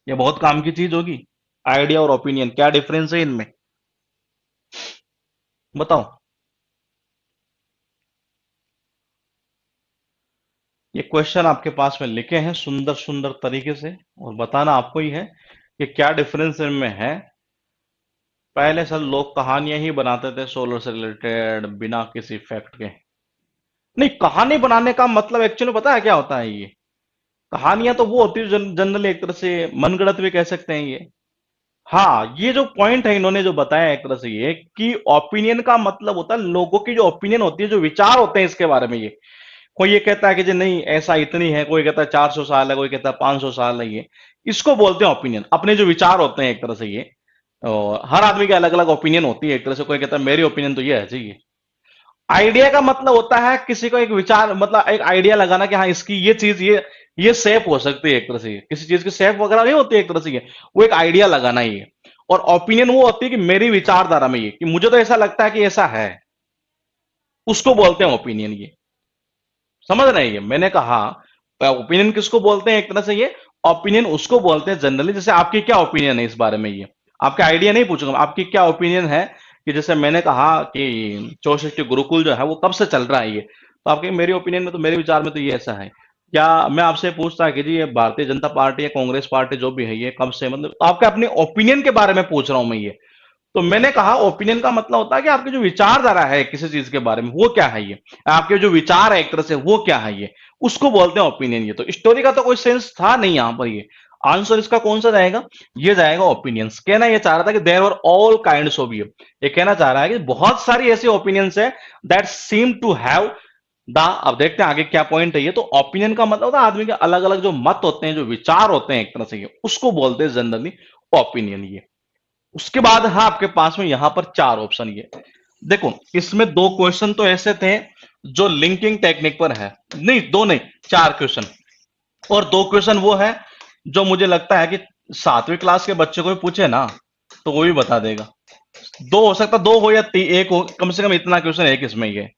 ये बहुत काम की चीज होगी। आइडिया और ओपिनियन क्या डिफरेंस है इनमें, बताओ। ये क्वेश्चन आपके पास में लिखे हैं सुंदर सुंदर तरीके से, और बताना आपको ही है कि क्या डिफरेंस इनमें है। पहले सब लोग कहानियां ही बनाते थे सोलर से रिलेटेड बिना किसी फैक्ट के। नहीं, कहानी बनाने का मतलब एक्चुअली पता है क्या होता है ये, कहानियां तो वो होती है जनरली एक तरह से मनगढ़ंत भी कह सकते हैं ये। हाँ, ये जो पॉइंट है इन्होंने जो बताया एक तरह से ये कि ओपिनियन का मतलब होता है लोगों की जो ओपिनियन होती है, जो विचार होते हैं इसके बारे में ये। कोई ये कहता है कि जी नहीं ऐसा इतनी है, कोई कहता है 400 साल है, कोई कहता है 500 साल है, ये इसको बोलते हैं ओपिनियन। अपने जो विचार होते हैं एक तरह से ये, और हर आदमी की अलग अलग ओपिनियन होती है एक तरह से। कोई कहता है मेरी ओपिनियन तो ये है जी। आइडिया का मतलब होता है किसी को एक विचार, मतलब एक आइडिया लगाना कि हाँ इसकी ये चीज ये सेफ हो सकती है एक तरह से, किसी चीज की सेफ वगैरह नहीं होती है एक तरह से ये, वो एक आइडिया लगाना ही है। और ओपिनियन वो होती है कि मेरी विचारधारा में ये, कि मुझे तो ऐसा लगता है कि ऐसा है, उसको बोलते हैं ओपिनियन ये। समझ रहे हैं ये मैंने कहा, ओपिनियन किसको बोलते हैं एक तरह से ये, ओपिनियन उसको बोलते हैं जनरली, जैसे आपकी क्या ओपिनियन है इस बारे में ये, आपका आइडिया नहीं पूछूंगा, आपकी क्या ओपिनियन है कि जैसे मैंने कहा कि 64 गुरुकुल जो है वो कब से चल रहा है ये, तो आपके मेरी ओपिनियन में तो, मेरे विचार में तो ये ऐसा है। क्या मैं आपसे पूछता कि जी ये भारतीय जनता पार्टी या कांग्रेस पार्टी जो भी है ये कब से, मतलब आपके अपने ओपिनियन के बारे में पूछ रहा हूं मैं ये। तो मैंने कहा ओपिनियन का मतलब होता है कि आपकी जो विचारधारा है किसी चीज के बारे में वो क्या है ये, आपके जो विचार है एक तरह से वो क्या है ये, उसको बोलते हैं ओपिनियन ये। तो स्टोरी का तो कोई सेंस था नहीं यहां पर ये, आंसर इसका कौन सा जाएगा, ये जाएगा ओपिनियंस। कहना ये चाह रहा था कि there were all kinds of you, ये कहना चाह रहा है कि बहुत सारी ऐसी ओपिनियंस है that seem to have the, अब देखते हैं आगे क्या पॉइंट है ये। तो ओपिनियन का मतलब होता है आदमी के अलग अलग जो मत होते हैं, जो विचार होते हैं एक तरह से, ये उसको बोलते हैं जनरली ओपिनियन ये। उसके बाद है आपके पास में यहां पर चार ऑप्शन ये। देखो इसमें दो क्वेश्चन तो ऐसे थे जो लिंकिंग टेक्निक पर है, नहीं दो नहीं, चार क्वेश्चन। और दो क्वेश्चन वो है जो मुझे लगता है कि 7वीं क्लास के बच्चे को भी पूछे ना तो वो भी बता देगा। दो हो सकता, दो हो या एक हो, कम से कम इतना क्वेश्चन है इसमें ये।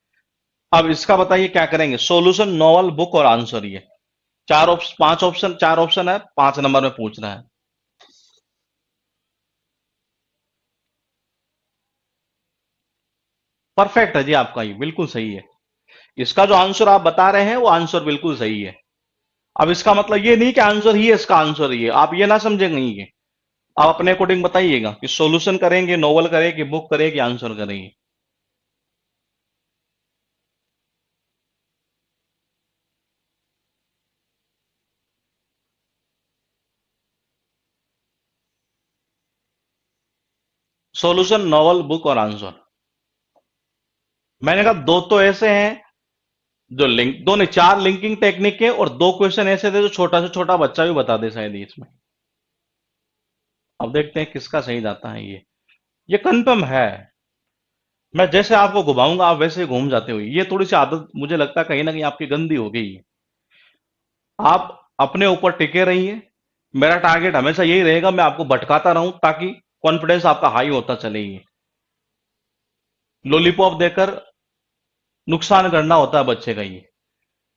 अब इसका बताइए क्या करेंगे, सॉल्यूशन, नॉवल, बुक और आंसर ये चार ऑप्शन, पांच ऑप्शन, चार ऑप्शन है, 5 नंबर में पूछ रहा है। परफेक्ट है जी आपका, ये बिल्कुल सही है। इसका जो आंसर आप बता रहे हैं वो आंसर बिल्कुल सही है। अब इसका मतलब ये नहीं कि आंसर ही है, इसका आंसर ही है, आप ये ना समझेंगे ये। आप अपने अकॉर्डिंग बताइएगा कि सॉल्यूशन करेंगे, नोवेल करेंगे, बुक करेंगे, आंसर करेंगे। सॉल्यूशन, नोवेल, बुक और आंसर। मैंने कहा दो तो ऐसे हैं जो लिंक, दो नहीं चार लिंकिंग टेक्निक है, और दो क्वेश्चन ऐसे थे जो छोटा से छोटा बच्चा भी बता दे शायद इसमें। अब देखते हैं किसका सही जाता है ये कंफर्म है। मैं जैसे आपको घुमाऊंगा आप वैसे ही घूम जाते हो, ये थोड़ी सी आदत मुझे लगता है कहीं ना कहीं आपकी गंदी हो गई है। आप अपने ऊपर टिके रहिए, मेरा टारगेट हमेशा यही रहेगा, मैं आपको भटकाता रहूं ताकि कॉन्फिडेंस आपका हाई होता चले। ये लॉलीपॉप देकर नुकसान करना होता है बच्चे का ये।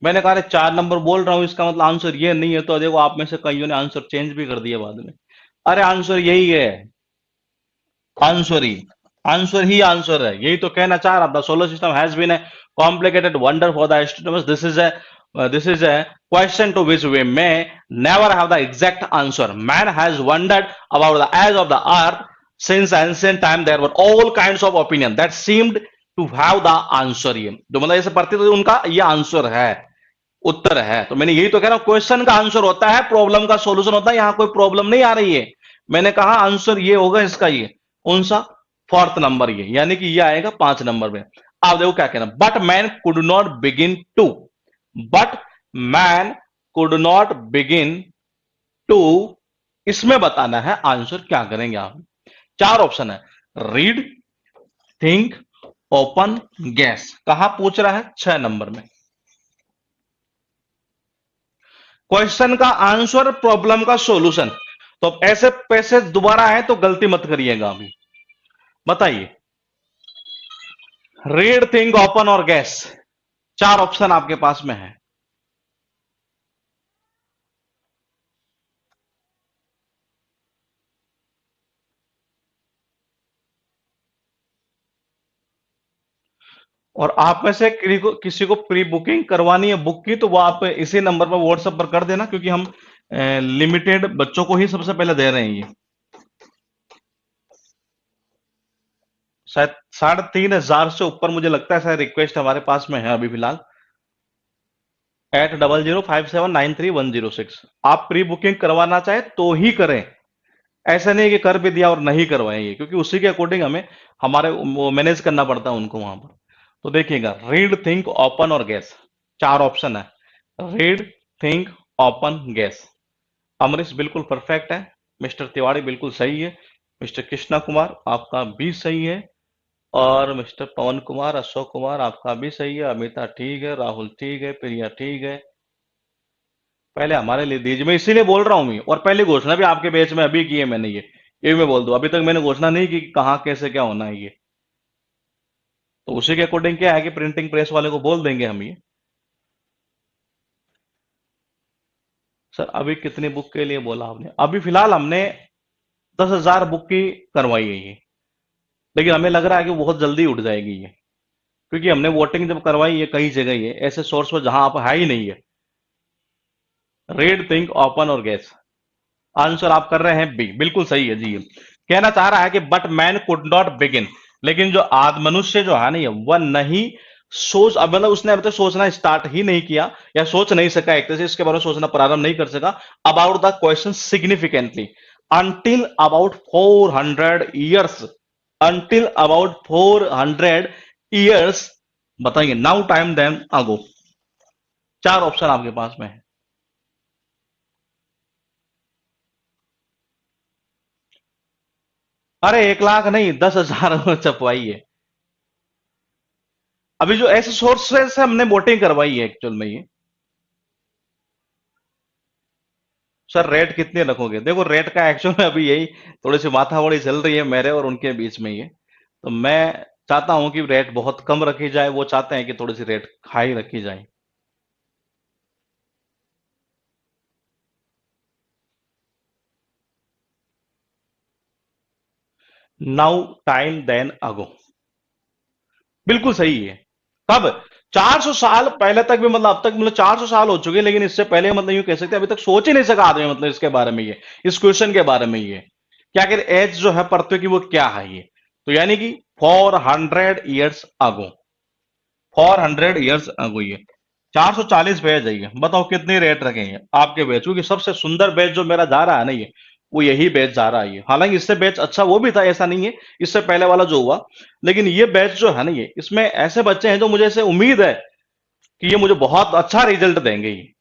मैंने कहा 4 नंबर बोल रहा हूं, इसका मतलब आंसर ये नहीं है, तो देखो आप में से कईयों ने आंसर चेंज भी कर दिया बाद में। अरे आंसर यही है, आंसर ही। आंसर ही आंसर है, यही तो कहना चाह रहा था। Solar system has been a complicated wonder for the astronomers. This is a question to which we may never have the exact answer. Man has wondered about the age of the earth since ancient time. There were all kinds of opinion that seemed to have the answer. ये जो मतलब ऐसे पढ़ते थे उनका ये आंसर है, उत्तर है। तो मैंने यही तो कह रहा हूं, क्वेश्चन का आंसर होता है, प्रॉब्लम का सॉल्यूशन होता है। यहां कोई प्रॉब्लम नहीं आ रही है। मैंने कहा आंसर ये होगा इसका, ये कौन सा, फोर्थ नंबर, ये यानी कि ये आएगा 5 नंबर में। आप देखो क्या कहना, but man could not begin to, but man could not begin to, इसमें बताना है आंसर क्या करेंगे आप। 4 ऑप्शन है, रीड, थिंक, ओपन, गैस। कहां पूछ रहा है, 6 नंबर में। क्वेश्चन का आंसर, प्रॉब्लम का सॉल्यूशन। तो अब ऐसे पैसे दोबारा आए तो गलती मत करिएगा। अभी बताइए, रीड, थिंक, ओपन और गैस, 4 ऑप्शन आपके पास में है। और आप में से किसी को प्री बुकिंग करवानी है बुक की, तो वो आप इसी नंबर पर व्हाट्सएप पर कर देना, क्योंकि हम लिमिटेड बच्चों को ही सबसे पहले दे रहे हैं। ये शायद 3,500 से ऊपर मुझे लगता है शायद रिक्वेस्ट हमारे पास में है अभी फिलहाल। 8005793106। आप प्री बुकिंग करवाना चाहे तो ही करें, ऐसा नहीं है कि कर भी दिया और नहीं करवाएं, ये क्योंकि उसी के अकॉर्डिंग हमें हमारे वो मैनेज करना पड़ता है उनको वहां पर। तो देखिएगा, रीड, थिंक, ओपन और गैस, 4 ऑप्शन है। Read, think, open, gas. Amrish बिल्कुल परफेक्ट है। मिस्टर तिवारी बिल्कुल सही है। मिस्टर कृष्णा कुमार आपका भी सही है। और मिस्टर पवन कुमार, अशोक कुमार आपका भी सही है। अमिता ठीक है, राहुल ठीक है, प्रिया ठीक है। पहले हमारे लिए दीजिए, मैं इसीलिए बोल रहा हूँ। और पहले घोषणा भी आपके बैच में अभी की है मैंने, ये भी मैं बोल दूं, अभी तक मैंने घोषणा नहीं की कि कहाँ कैसे क्या होना है ये। तो उसी के अकॉर्डिंग क्या है कि प्रिंटिंग प्रेस वाले को बोल देंगे हम ये। सर अभी कितनी बुक के लिए बोला आपने? अभी फिलहाल हमने 10,000 बुक की करवाई है ये, लेकिन हमें लग रहा है कि बहुत जल्दी उठ जाएगी ये, क्योंकि हमने वोटिंग जब करवाई है कई जगह, ये ऐसे सोर्स पर जहां आप है ही नहीं है। रीड, थिंक, ओपन और गैस, आंसर आप कर रहे हैं बी, बिल्कुल सही है जी। कहना चाह रहा है कि but man could not begin, लेकिन जो आद मनुष्य जो है नहीं, वह नहीं सोच, अब मतलब उसने अभी तक सोचना स्टार्ट ही नहीं किया, या सोच नहीं सका, एक तरह से इसके बारे में सोचना प्रारंभ नहीं कर सका about the question significantly until about 400 years, until about 400 years। बताइए, नाउ टाइम देन अगो। 4 ऑप्शन आपके पास में है। अरे 1 लाख नहीं, 10,000 छपवाई है। अभी जो ऐसे सोर्सेस से हमने वोटिंग करवाई है एक्चुअल में ये। सर रेट कितने रखोगे? देखो रेट का एक्चुअल में अभी यही थोड़ी सी माथाबड़ी चल रही है मेरे और उनके बीच में ये। तो मैं चाहता हूं कि रेट बहुत कम रखी जाए, वो चाहते हैं कि थोड़ी सी रेट हाई रखी जाए। नाउ टाइम देन अगो, बिल्कुल सही है। कब? 400 साल पहले तक भी, मतलब अब तक मतलब 400 साल हो चुके हैं, लेकिन इससे पहले मतलब यूं कह सकते हैं अभी तक सोच ही नहीं सका आदमी, मतलब इसके बारे में ये, इस क्वेश्चन के बारे में ये, क्या कि एज जो है पृथ्वी की वो क्या है ये। तो यानी कि 400 ईयर्स अगो, 400 ईयर्स अगो ये। 440 बैच है ये। बताओ कितनी रेट रखेंगे आपके बैच, क्योंकि सबसे सुंदर बैच जो मेरा जा रहा है ना ये, वो यही बैच जा रहा है ये। हालांकि इससे बैच अच्छा वो भी था, ऐसा नहीं है, इससे पहले वाला जो हुआ, लेकिन ये बैच जो है ना ये, इसमें ऐसे बच्चे हैं जो मुझे ऐसे उम्मीद है कि ये मुझे बहुत अच्छा रिजल्ट देंगे ये।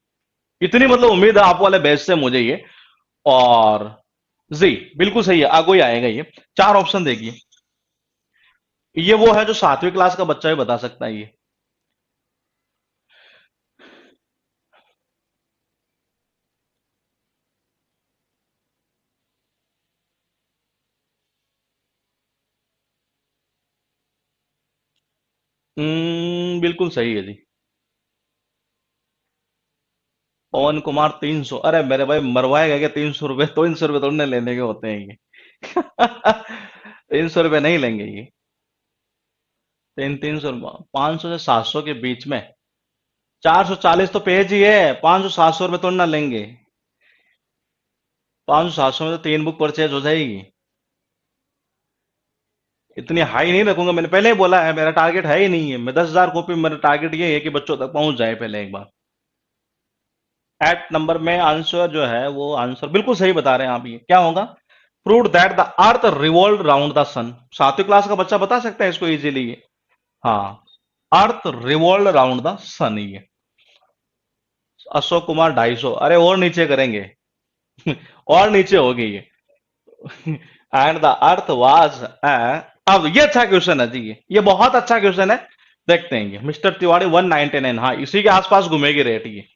इतनी मतलब उम्मीद है आप वाले बैच से मुझे ये। और जी बिल्कुल सही है, आगो ही आएगा ये। 4 ऑप्शन देखिए, ये वो है जो 7वीं क्लास का बच्चा भी बता सकता है ये। बिल्कुल सही है जी। पवन कुमार 300? अरे मेरे भाई, मरवाएगा क्या? 300 रुपए, 300 रुपए थोड़ी ना लेने के होते हैं ये। ₹300 नहीं लेंगे ये। 300 500 से 700 के बीच में। 440 तो पेज ही है, 500 700 रुपये तो ना लेंगे। 500 700 में तो 3 बुक परचेज हो जाएगी। इतनी हाई नहीं रखूंगा, मैंने पहले ही बोला है, मेरा टारगेट है ही नहीं है। मैं 10,000 कॉपी, मेरा टारगेट ये है कि बच्चों तक पहुंच जाए पहले एक बार। एट नंबर में आंसर जो है वो आंसर बिल्कुल सही बता रहे हैं आप। ये क्या होगा? Prove that the earth revolve round the sun. 7वीं क्लास का बच्चा बता सकता है इसको इजीली। हाँ, earth revolve round the sun. ये अशोक कुमार 250। अरे और नीचे करेंगे। और नीचे होगी ये। And the earth was. अब ये अच्छा क्वेश्चन है जी, ये बहुत अच्छा क्वेश्चन है। देखते हैं ये मिस्टर तिवारी 199। हाँ, इसी के आसपास घूमेगी रेट ये।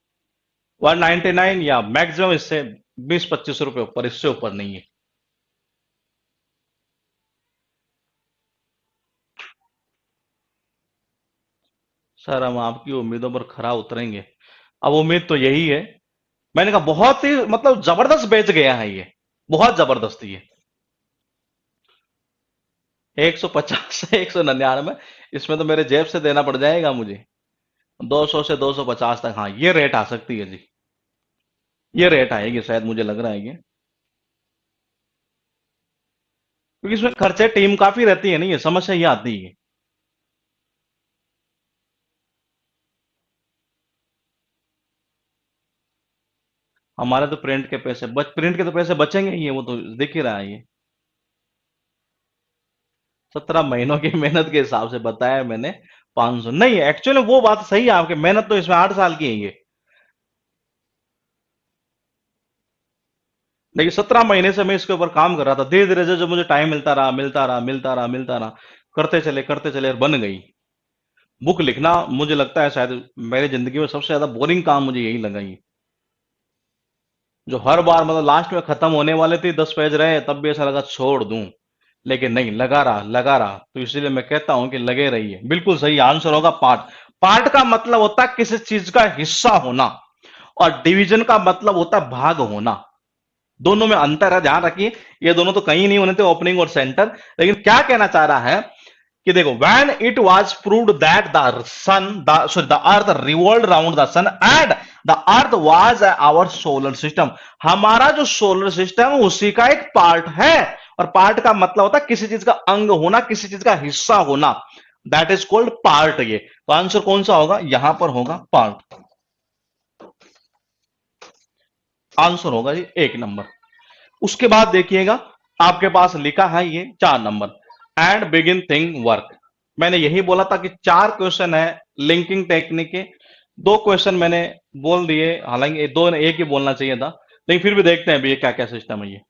199 या मैक्सिमम इससे 20-25 रुपए ऊपर, इससे ऊपर नहीं है। सर हम आपकी उम्मीदों पर खरा उतरेंगे। अब उम्मीद तो यही है। मैंने कहा बहुत ही मतलब जबरदस्त बेच गया है ये। बहुत जबरदस्त ये। 150 से 199। इसमें तो मेरे जेब से देना पड़ जाएगा मुझे। 200 से 250 तक, हाँ ये रेट आ सकती है जी। ये रेट आएगी शायद, मुझे लग रहा है ये। क्योंकि इसमें खर्चे टीम काफी रहती है, नहीं ये समस्या ये आती है। हमारे तो प्रिंट के पैसे प्रिंट के तो पैसे बचेंगे ही, ये वो तो दिख ही रहा है ये। 17 महीनों की मेहनत के हिसाब से बताया मैंने। 500 नहीं, एक्चुअली वो बात सही है आपकी, मेहनत तो इसमें 8 साल की है ये। देखिए 17 महीने से मैं इसके ऊपर काम कर रहा था, धीरे धीरे जब मुझे टाइम मिलता रहा, करते चले और बन गई। बुक लिखना मुझे लगता है शायद मेरी जिंदगी में सबसे ज्यादा बोरिंग काम मुझे यही लगा ये। जो हर बार मतलब लास्ट में खत्म होने वाले थे, 10 पेज रहे तब भी ऐसा लगा छोड़ दूं। लेकिन नहीं, लगा रहा। तो इसीलिए मैं कहता हूं कि लगे रहिए। बिल्कुल सही आंसर होगा पार्ट। पार्ट का मतलब होता है किसी चीज का हिस्सा होना, और डिवीजन का मतलब होता है भाग होना। दोनों में अंतर है, ध्यान रखिए। ये दोनों तो कहीं नहीं होने थे, ओपनिंग और सेंटर। लेकिन क्या कहना चाह रहा है कि देखो, when it was proved that the sun the sorry the earth revolve round the sun and the earth was our solar system. हमारा जो सोलर सिस्टम है उसी का एक पार्ट है। और पार्ट का मतलब होता है किसी चीज का अंग होना, किसी चीज का हिस्सा होना। That is called part. ये तो आंसर कौन सा होगा? यहां पर होगा पार्ट। आंसर होगा जी 1 नंबर। उसके बाद देखिएगा, आपके पास लिखा है ये 4 number, and begin thing work. मैंने यही बोला था कि 4 क्वेश्चन है लिंकिंग टेक्निक के। 2 क्वेश्चन मैंने बोल दिए, हालांकि दो एक ही बोलना चाहिए था, लेकिन फिर भी देखते हैं ये क्या क्या सिस्टम है ये।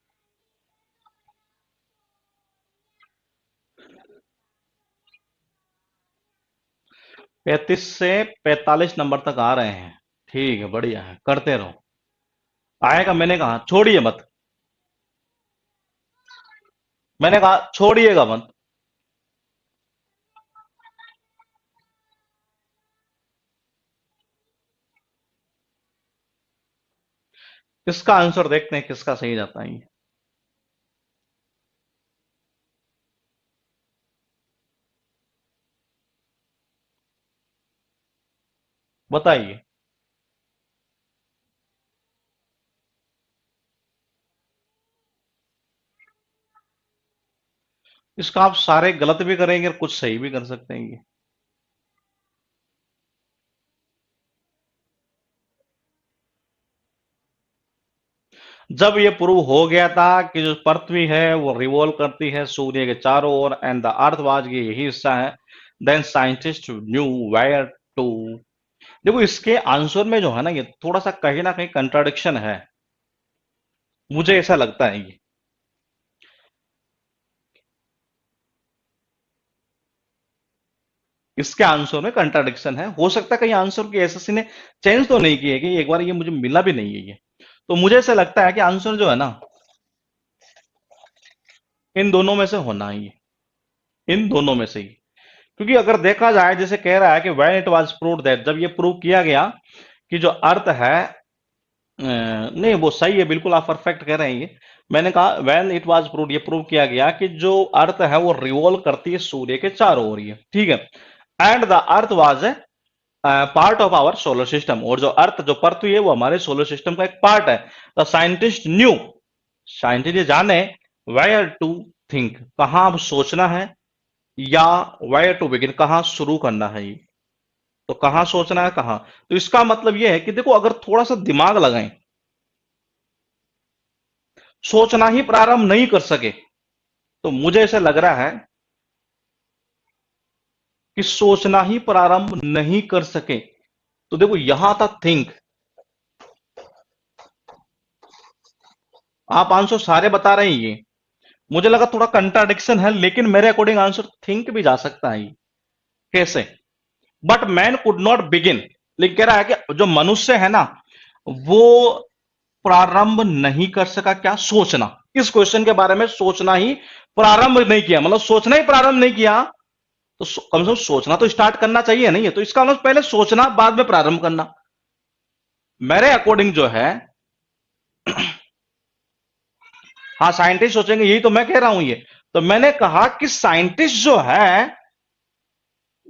35 से 45 नंबर तक आ रहे हैं। ठीक है, बढ़िया है, करते रहो। आएगा, मैंने कहा छोड़िए मत। मैंने कहा छोड़िएगा मत। इसका आंसर देखते हैं किसका सही जाता है ये। बताइए। इसका आप सारे गलत भी करेंगे और कुछ सही भी कर सकते हैं ये। जब ये प्रूव हो गया था कि जो पृथ्वी है वो रिवॉल्व करती है सूर्य के चारों ओर एंड द अर्थ वाज ये यही हिस्सा है, then scientist knew where to. देखो इसके आंसर में जो है ना, ये थोड़ा सा कहीं ना कहीं कंट्राडिक्शन है, मुझे ऐसा लगता है ये। इसके आंसर में कंट्राडिक्शन है, हो सकता है कहीं आंसर की एसएससी ने चेंज तो नहीं की है कि एक बार ये मुझे मिला भी नहीं है ये। तो मुझे ऐसा लगता है कि आंसर जो है ना, इन दोनों में से होना ही है। इन दोनों में से ही। क्योंकि अगर देखा जाए, जैसे कह रहा है कि when it was proved that, जब ये प्रूव किया गया कि जो अर्थ है नहीं वो सही है, बिल्कुल आप परफेक्ट कह रहे हैं ये। मैंने कहा व्हेन इट वाज प्रूव, ये प्रूव किया गया कि जो अर्थ है वो रिवॉल्व करती है सूर्य के चारों ओर, ये ठीक है। And the earth was a part of our solar system, और जो अर्थ जो पृथ्वी है वो हमारे सोलर सिस्टम का एक पार्ट है। द साइंटिस्ट न्यू, साइंटिस्ट ये जाने वेयर टू थिंक, कहाँ अब सोचना है, या वेयर टू बिगिन, कहाँ शुरू करना है ये। तो कहाँ सोचना है कहाँ, तो इसका मतलब ये है कि देखो अगर थोड़ा सा दिमाग लगाएं, सोचना ही प्रारंभ नहीं कर सके, तो मुझे ऐसा लग रहा है कि सोचना ही प्रारंभ नहीं कर सके। तो देखो यहां था थिंक, आप आंसर सारे बता रहे हैं ये, मुझे लगा थोड़ा कंट्राडिक्शन है, लेकिन मेरे अकॉर्डिंग आंसर थिंक भी जा सकता है ये। कैसे? But man could not begin, लेकिन कह रहा है कि जो मनुष्य है ना, वो प्रारंभ नहीं कर सका क्या, सोचना। इस क्वेश्चन के बारे में सोचना ही प्रारंभ नहीं किया, मतलब सोचना ही प्रारंभ नहीं किया, तो कम से कम सोचना तो स्टार्ट करना चाहिए नहीं है, तो इसका मतलब पहले सोचना बाद में प्रारंभ करना। मेरे अकॉर्डिंग जो है, हाँ साइंटिस्ट सोचेंगे, यही तो मैं कह रहा हूं ये। तो मैंने कहा कि साइंटिस्ट जो है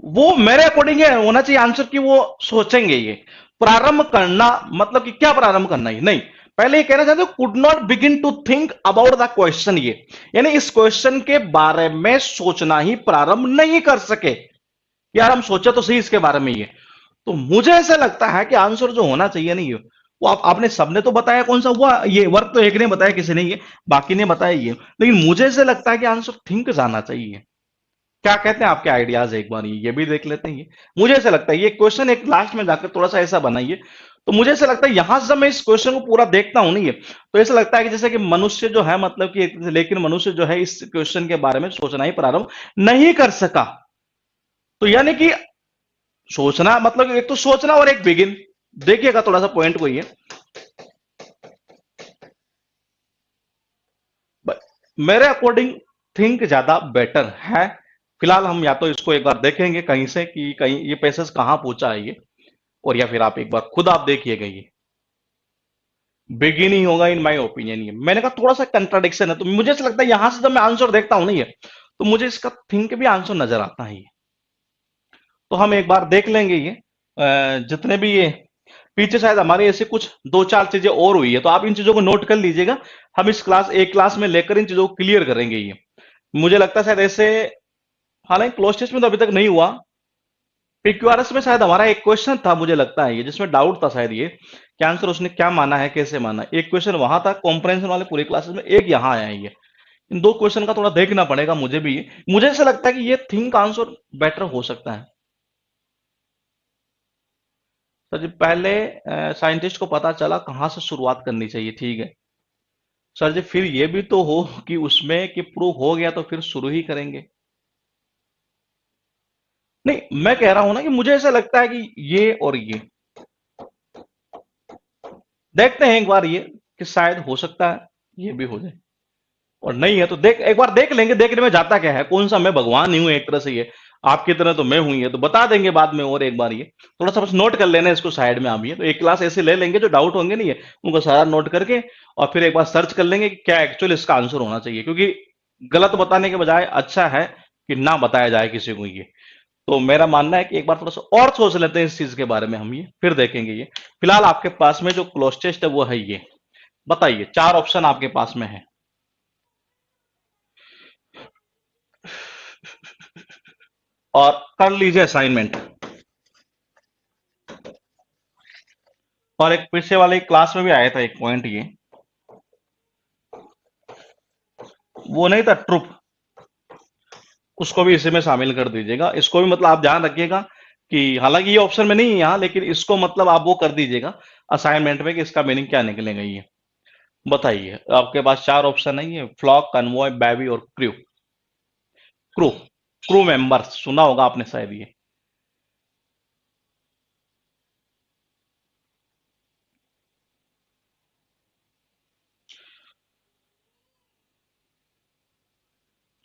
वो मेरे अकॉर्डिंग ये होना चाहिए आंसर कि वो सोचेंगे ये। प्रारंभ करना मतलब कि क्या प्रारंभ करना ही नहीं, पहले ये कहना चाहते could not begin to think about the question, ये यानी इस क्वेश्चन के बारे में सोचना ही प्रारंभ नहीं कर सके। यार हम सोचे तो सही इसके बारे में ये। तो मुझे ऐसा लगता है कि आंसर जो होना चाहिए नहीं, वो आपने सबने तो बताया कौन सा हुआ, ये वर्क तो एक ने बताया किसी ने ये, बाकी ने बताया ये, लेकिन मुझे ऐसा लगता है कि आंसर थिंक जाना चाहिए। क्या कहते हैं आपके आइडियाज, एक बार ये भी देख लेते हैं ये। मुझे ऐसा लगता है ये क्वेश्चन एक लास्ट में जाकर थोड़ा सा ऐसा बनाइए, तो मुझे ऐसा लगता है यहां से जब मैं इस क्वेश्चन को पूरा देखता हूं नहीं है, तो ऐसा लगता है कि जैसे कि मनुष्य जो है मतलब कि लेकिन मनुष्य जो है इस क्वेश्चन के बारे में सोचना ही प्रारंभ नहीं कर सका। तो यानी कि सोचना मतलब एक तो सोचना और एक बिगिन, देखिएगा थोड़ा सा पॉइंट को ये। मेरे अकॉर्डिंग थिंक ज्यादा बेटर है। फिलहाल हम या तो इसको एक बार देखेंगे कहीं से कि कहीं ये पैसेज कहां पहुंचा है ये, और या फिर आप एक बार खुद आप देखिएगा ये बिगिन ही होगा इन माय ओपिनियन। ये मैंने कहा थोड़ा सा कंट्राडिक्शन है, तो मुझे ऐसा लगता है यहां से जब मैं आंसर देखता हूं नहीं है, तो मुझे इसका थिंक भी आंसर नजर आता है ये। तो हम एक बार देख लेंगे ये जितने भी ये पीछे शायद हमारे ऐसे कुछ दो चार चीजें और हुई है, तो आप इन चीजों को नोट कर लीजिएगा। हम इस क्लास एक क्लास में लेकर इन चीजों को क्लियर करेंगे ये। मुझे लगता है शायद ऐसे, हालांकि क्लोज टेस्ट में तो अभी तक नहीं हुआ, पीक्यूआरएस में शायद हमारा एक क्वेश्चन था मुझे लगता है ये, जिसमें डाउट था शायद ये कि आंसर उसने क्या माना है कैसे माना है। एक क्वेश्चन वहां था कॉम्प्रहेंशन वाले पूरे क्लासेस में, एक यहाँ आया है ये। इन दो क्वेश्चन का थोड़ा देखना पड़ेगा मुझे भी ये। मुझे ऐसा लगता है कि ये थिंक आंसर बेटर हो सकता है। सर जी पहले साइंटिस्ट को पता चला कहाँ से शुरुआत करनी चाहिए, ठीक है। सर जी फिर ये भी तो हो कि उसमें कि प्रूव हो गया तो फिर शुरू ही करेंगे। नहीं मैं कह रहा हूं ना कि मुझे ऐसा लगता है कि ये और ये देखते हैं एक बार ये, कि शायद हो सकता है ये भी हो जाए, और नहीं है तो देख एक बार देख लेंगे, देखने में जाता क्या है, कौन सा मैं भगवान नहीं हूं एक तरह से ये, आपकी तरह तो मैं हूं ये, तो बता देंगे बाद में। और एक बार ये थोड़ा सा बस नोट कर लेना इसको साइड में, आप ये तो एक क्लास ऐसे ले लेंगे जो डाउट होंगे नहीं है उनको सारा नोट करके, और फिर एक बार सर्च कर लेंगे कि क्या एक्चुअल इसका आंसर होना चाहिए, क्योंकि गलत बताने के बजाय अच्छा है कि ना बताया जाए किसी को ये। तो मेरा मानना है कि एक बार थोड़ा सा और सोच लेते हैं इस चीज के बारे में हम ये, फिर देखेंगे ये। फिलहाल आपके पास में जो क्लोजेस्ट है वो है ये, बताइए चार ऑप्शन आपके पास में है, और कर लीजिए असाइनमेंट। और एक पीछे वाले क्लास में भी आया था एक पॉइंट ये, वो नहीं था ट्रुप, उसको भी इसी में शामिल कर दीजिएगा। इसको भी मतलब आप ध्यान रखिएगा कि हालांकि ये ऑप्शन में नहीं है यहाँ, लेकिन इसको मतलब आप वो कर दीजिएगा असाइनमेंट में कि इसका मीनिंग क्या निकलेगा ये। बताइए आपके पास चार ऑप्शन है ये, फ्लॉक, कन्वॉय, बैबी और क्रू। क्रू, क्रू मेंबर्स सुना होगा आपने शायद ये।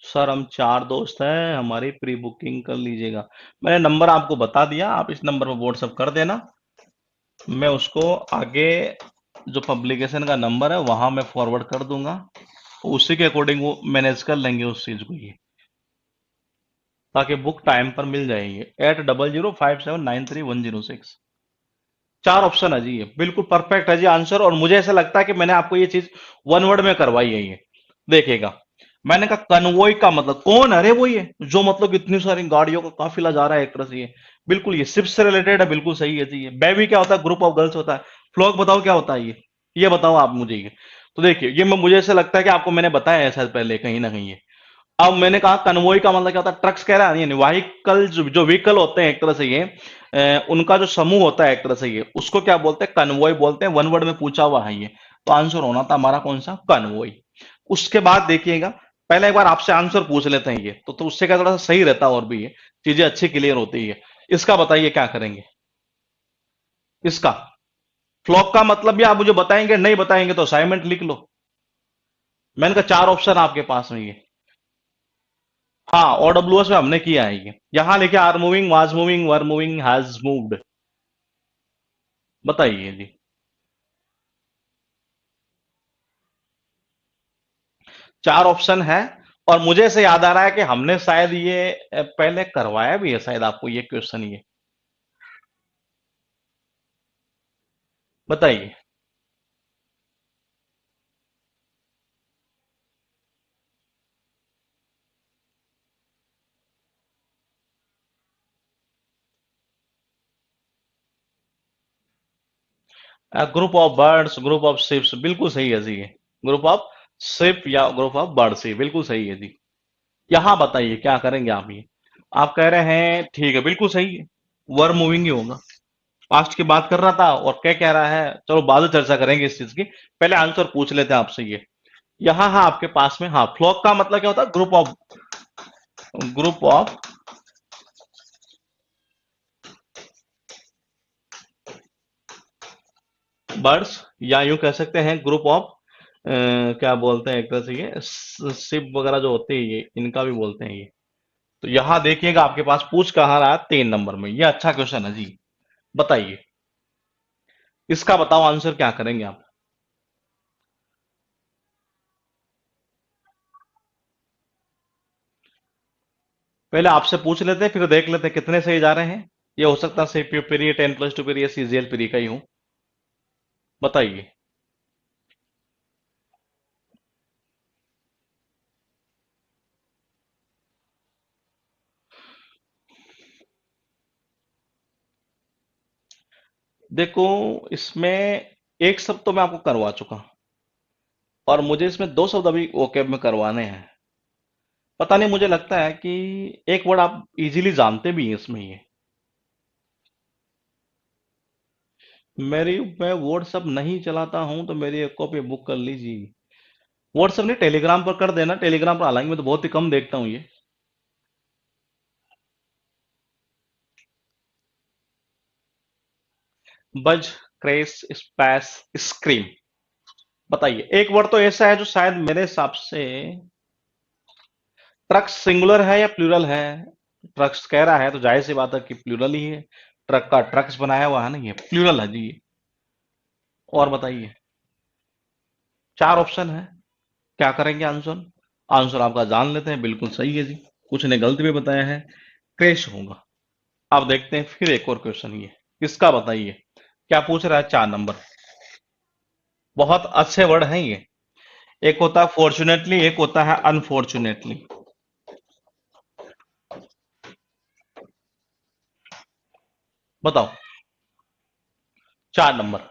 सर हम चार दोस्त हैं, हमारी प्री बुकिंग कर लीजिएगा। मैंने नंबर आपको बता दिया, आप इस नंबर पर व्हाट्सअप कर देना, मैं उसको आगे जो पब्लिकेशन का नंबर है वहां मैं फॉरवर्ड कर दूंगा, उसी के अकॉर्डिंग वो मैनेज कर लेंगे उस चीज को, ये ताकि बुक टाइम पर मिल जाएगी। 8005793106। चार ऑप्शन है जी, ये बिल्कुल परफेक्ट है जी आंसर। और मुझे ऐसा लगता है कि मैंने आपको ये चीज वन वर्ड में करवाई है ये। देखिएगा, मैंने कहा कन्वॉय का मतलब कौन, अरे वो ये जो मतलब इतनी सारी गाड़ियों का काफिला जा रहा है एक तरह से, ये बिल्कुल ये शिप से रिलेटेड है, बिल्कुल सही है जी। ये बेबी क्या होता है, ग्रुप ऑफ गर्ल्स होता है। फ्लॉक बताओ क्या होता है ये बताओ आप मुझे ये। तो देखिए ये मुझे ऐसा लगता है कि आपको मैंने बताया है शायद पहले कहीं ना कहीं ये। अब मैंने कहा कन्वॉय का मतलब क्या होता है, ट्रक्स कह रहा है यानी व्हीकल, जो व्हीकल होते हैं एक तरह से ये, उनका जो समूह होता है एक तरह से, ये उसको क्या बोलते हैं, कन्वॉय बोलते हैं। वन वर्ड में पूछा हुआ है ये, तो आंसर होना था हमारा कौन सा, कन्वॉय। उसके बाद देखिएगा, पहले एक बार आपसे आंसर पूछ लेते हैं ये, तो उससे क्या थोड़ा सा सही रहता है और भी ये चीजें अच्छी क्लियर होती है। इसका बताइए क्या करेंगे इसका। फ्लॉक का मतलब भी आप मुझे बताएंगे, नहीं बताएंगे तो असाइनमेंट लिख लो। मैंने कहा चार ऑप्शन आपके पास में ये। हाँ, ओडब्ल्यूएस में हमने किया है ये। यहां लिखे are moving, was moving, were moving, has moved. बताइए जी। चार ऑप्शन है, और मुझे से याद आ रहा है कि हमने शायद ये पहले करवाया भी है शायद आपको ये क्वेश्चन ये। बताइए। Group of birds, group of ships, बिल्कुल सही है जी ये। ग्रुप ऑफ शिप या ग्रुप ऑफ बर्ड्स, ही बिल्कुल सही है जी। यहां बताइए क्या करेंगे आप ये। आप कह रहे हैं ठीक है, बिल्कुल सही है, वर मूविंग ही होगा। पास्ट की बात कर रहा था और क्या कह रहा है, चलो बाद में चर्चा करेंगे इस चीज की। पहले आंसर पूछ लेते हैं आपसे ये। यहाँ हाँ आपके पास में, हाँ फ्लॉक का मतलब क्या होता है, ग्रुप ऑफ बर्ड्स, या यूं कह सकते हैं ग्रुप ऑफ, क्या बोलते हैं एक तरह से ये शिप वगैरह जो होते हैं ये, इनका भी बोलते हैं ये। तो यहां देखिएगा आपके पास पूछ कहाँ रहा है, 3 नंबर में। ये अच्छा क्वेश्चन है जी। बताइए इसका, बताओ आंसर क्या करेंगे आप। पहले आपसे पूछ लेते हैं, फिर देख लेते हैं कितने सही जा रहे हैं। ये हो सकता है CPU period 10+2 period CGL period का ही हूं। बताइए। देखो, इसमें एक शब्द तो मैं आपको करवा चुका, और मुझे इसमें दो शब्द अभी ओकेब में करवाने हैं। पता नहीं, मुझे लगता है कि एक वर्ड आप इजीली जानते भी हैं इसमें ये। मैं व्हाट्सअप नहीं चलाता हूं, तो मेरी एक कॉपी बुक कर लीजिए। व्हाट्सअप नहीं, टेलीग्राम पर कर देना, टेलीग्राम पर, हालांकि मैं तो बहुत ही कम देखता हूँ ये। बज, क्रेस, स्पैस, स्क्रीम। बताइए एक वर्ड तो ऐसा है जो शायद मेरे हिसाब से, ट्रक्स सिंगुलर है या प्लूरल है। ट्रक्स कह रहा है तो जाहिर सी बात है कि प्लूरल ही है। ट्रक का ट्रक्स बनाया हुआ है ना, ये प्लूरल है जी ये। और बताइए। चार ऑप्शन है, क्या करेंगे आंसर। आंसर आपका जान लेते हैं, बिल्कुल सही है जी। कुछ ने गलत भी बताया है, क्रैश होगा। अब देखते हैं फिर एक और क्वेश्चन ये। किसका बताइए, क्या पूछ रहा है, 4 नंबर। बहुत अच्छे वर्ड हैं ये। एक होता है फॉर्चुनेटली, एक होता है अनफॉर्चुनेटली। बताओ। 4 number.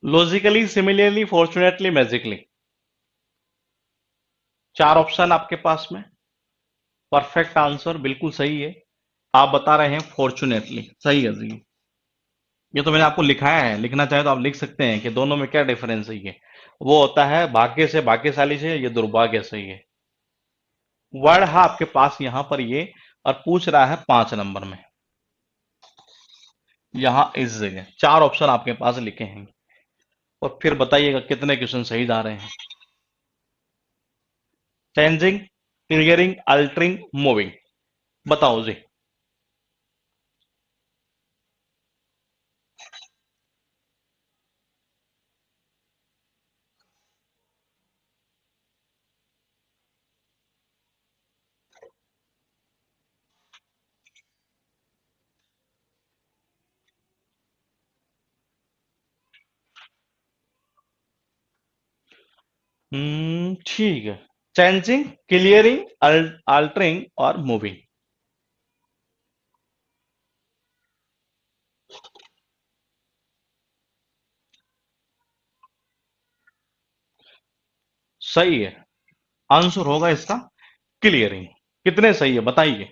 Logically, similarly, fortunately, magically. चार ऑप्शन आपके पास में। परफेक्ट आंसर बिल्कुल सही है। आप बता रहे हैं फॉर्चुनेटली, सही है जी। ये तो मैंने आपको लिखा है, लिखना चाहे तो आप लिख सकते हैं कि दोनों में क्या डिफरेंस है। ये वो होता है भाग्य से, भाग्यशाली से, ये दुर्भाग्य से। ये वर्ड है आपके पास यहां पर ये, और पूछ रहा है 5 नंबर में, यहां इस जगह 4 ऑप्शन आपके पास लिखे हैं, और फिर बताइएगा कितने क्वेश्चन सही जा रहे हैं। चेंजिंग, क्लियरिंग, अल्टरिंग, मूविंग, बताओ जी। ठीक है। चेंजिंग, क्लियरिंग, अल्टरिंग और मूविंग। सही है, आंसर होगा इसका क्लियरिंग। कितने सही है बताइए।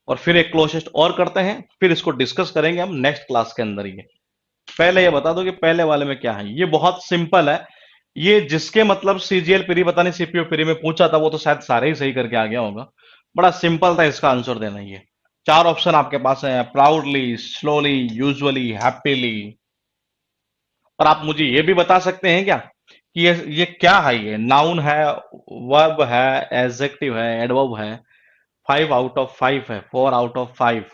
और फिर एक क्लोज और करते हैं, फिर इसको डिस्कस करेंगे हम नेक्स्ट क्लास के अंदर। ये पहले ये बता दो कि पहले वाले में क्या है। ये बहुत सिंपल है। ये जिसके मतलब सीजीएल प्री पता नहीं सीपीयू प्री में पूछा था, वो तो शायद सारे ही सही करके आ गया होगा। बड़ा सिंपल था इसका आंसर देना। ये 4 ऑप्शन आपके पास है, प्राउडली, स्लोली, यूजुअली, हैप्पीली। और आप मुझे ये भी बता सकते हैं क्या कि ये क्या है। ये नाउन है, वर्ब है, एडजेक्टिव है, एडवर्ब है। 5 आउट ऑफ 5 है, 4 आउट ऑफ 5,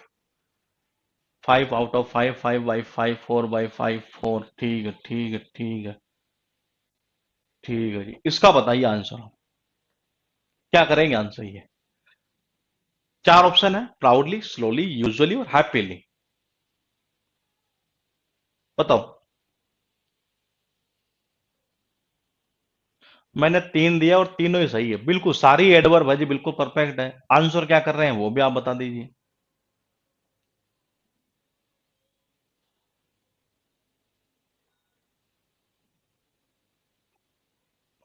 5 आउट ऑफ 5, 5/5, 4/5, 4। ठीक है, ठीक है, ठीक है, ठीक है जी। इसका बताइए आंसर, क्या करेंगे आंसर ये। 4 ऑप्शन है, प्राउडली, स्लोली, यूजुअली और हैप्पीली। बताओ। मैंने 3 दिया और तीनों ही सही है, बिल्कुल सारी एडवर्ब है जी, बिल्कुल परफेक्ट है। आंसर क्या कर रहे हैं वो भी आप बता दीजिए।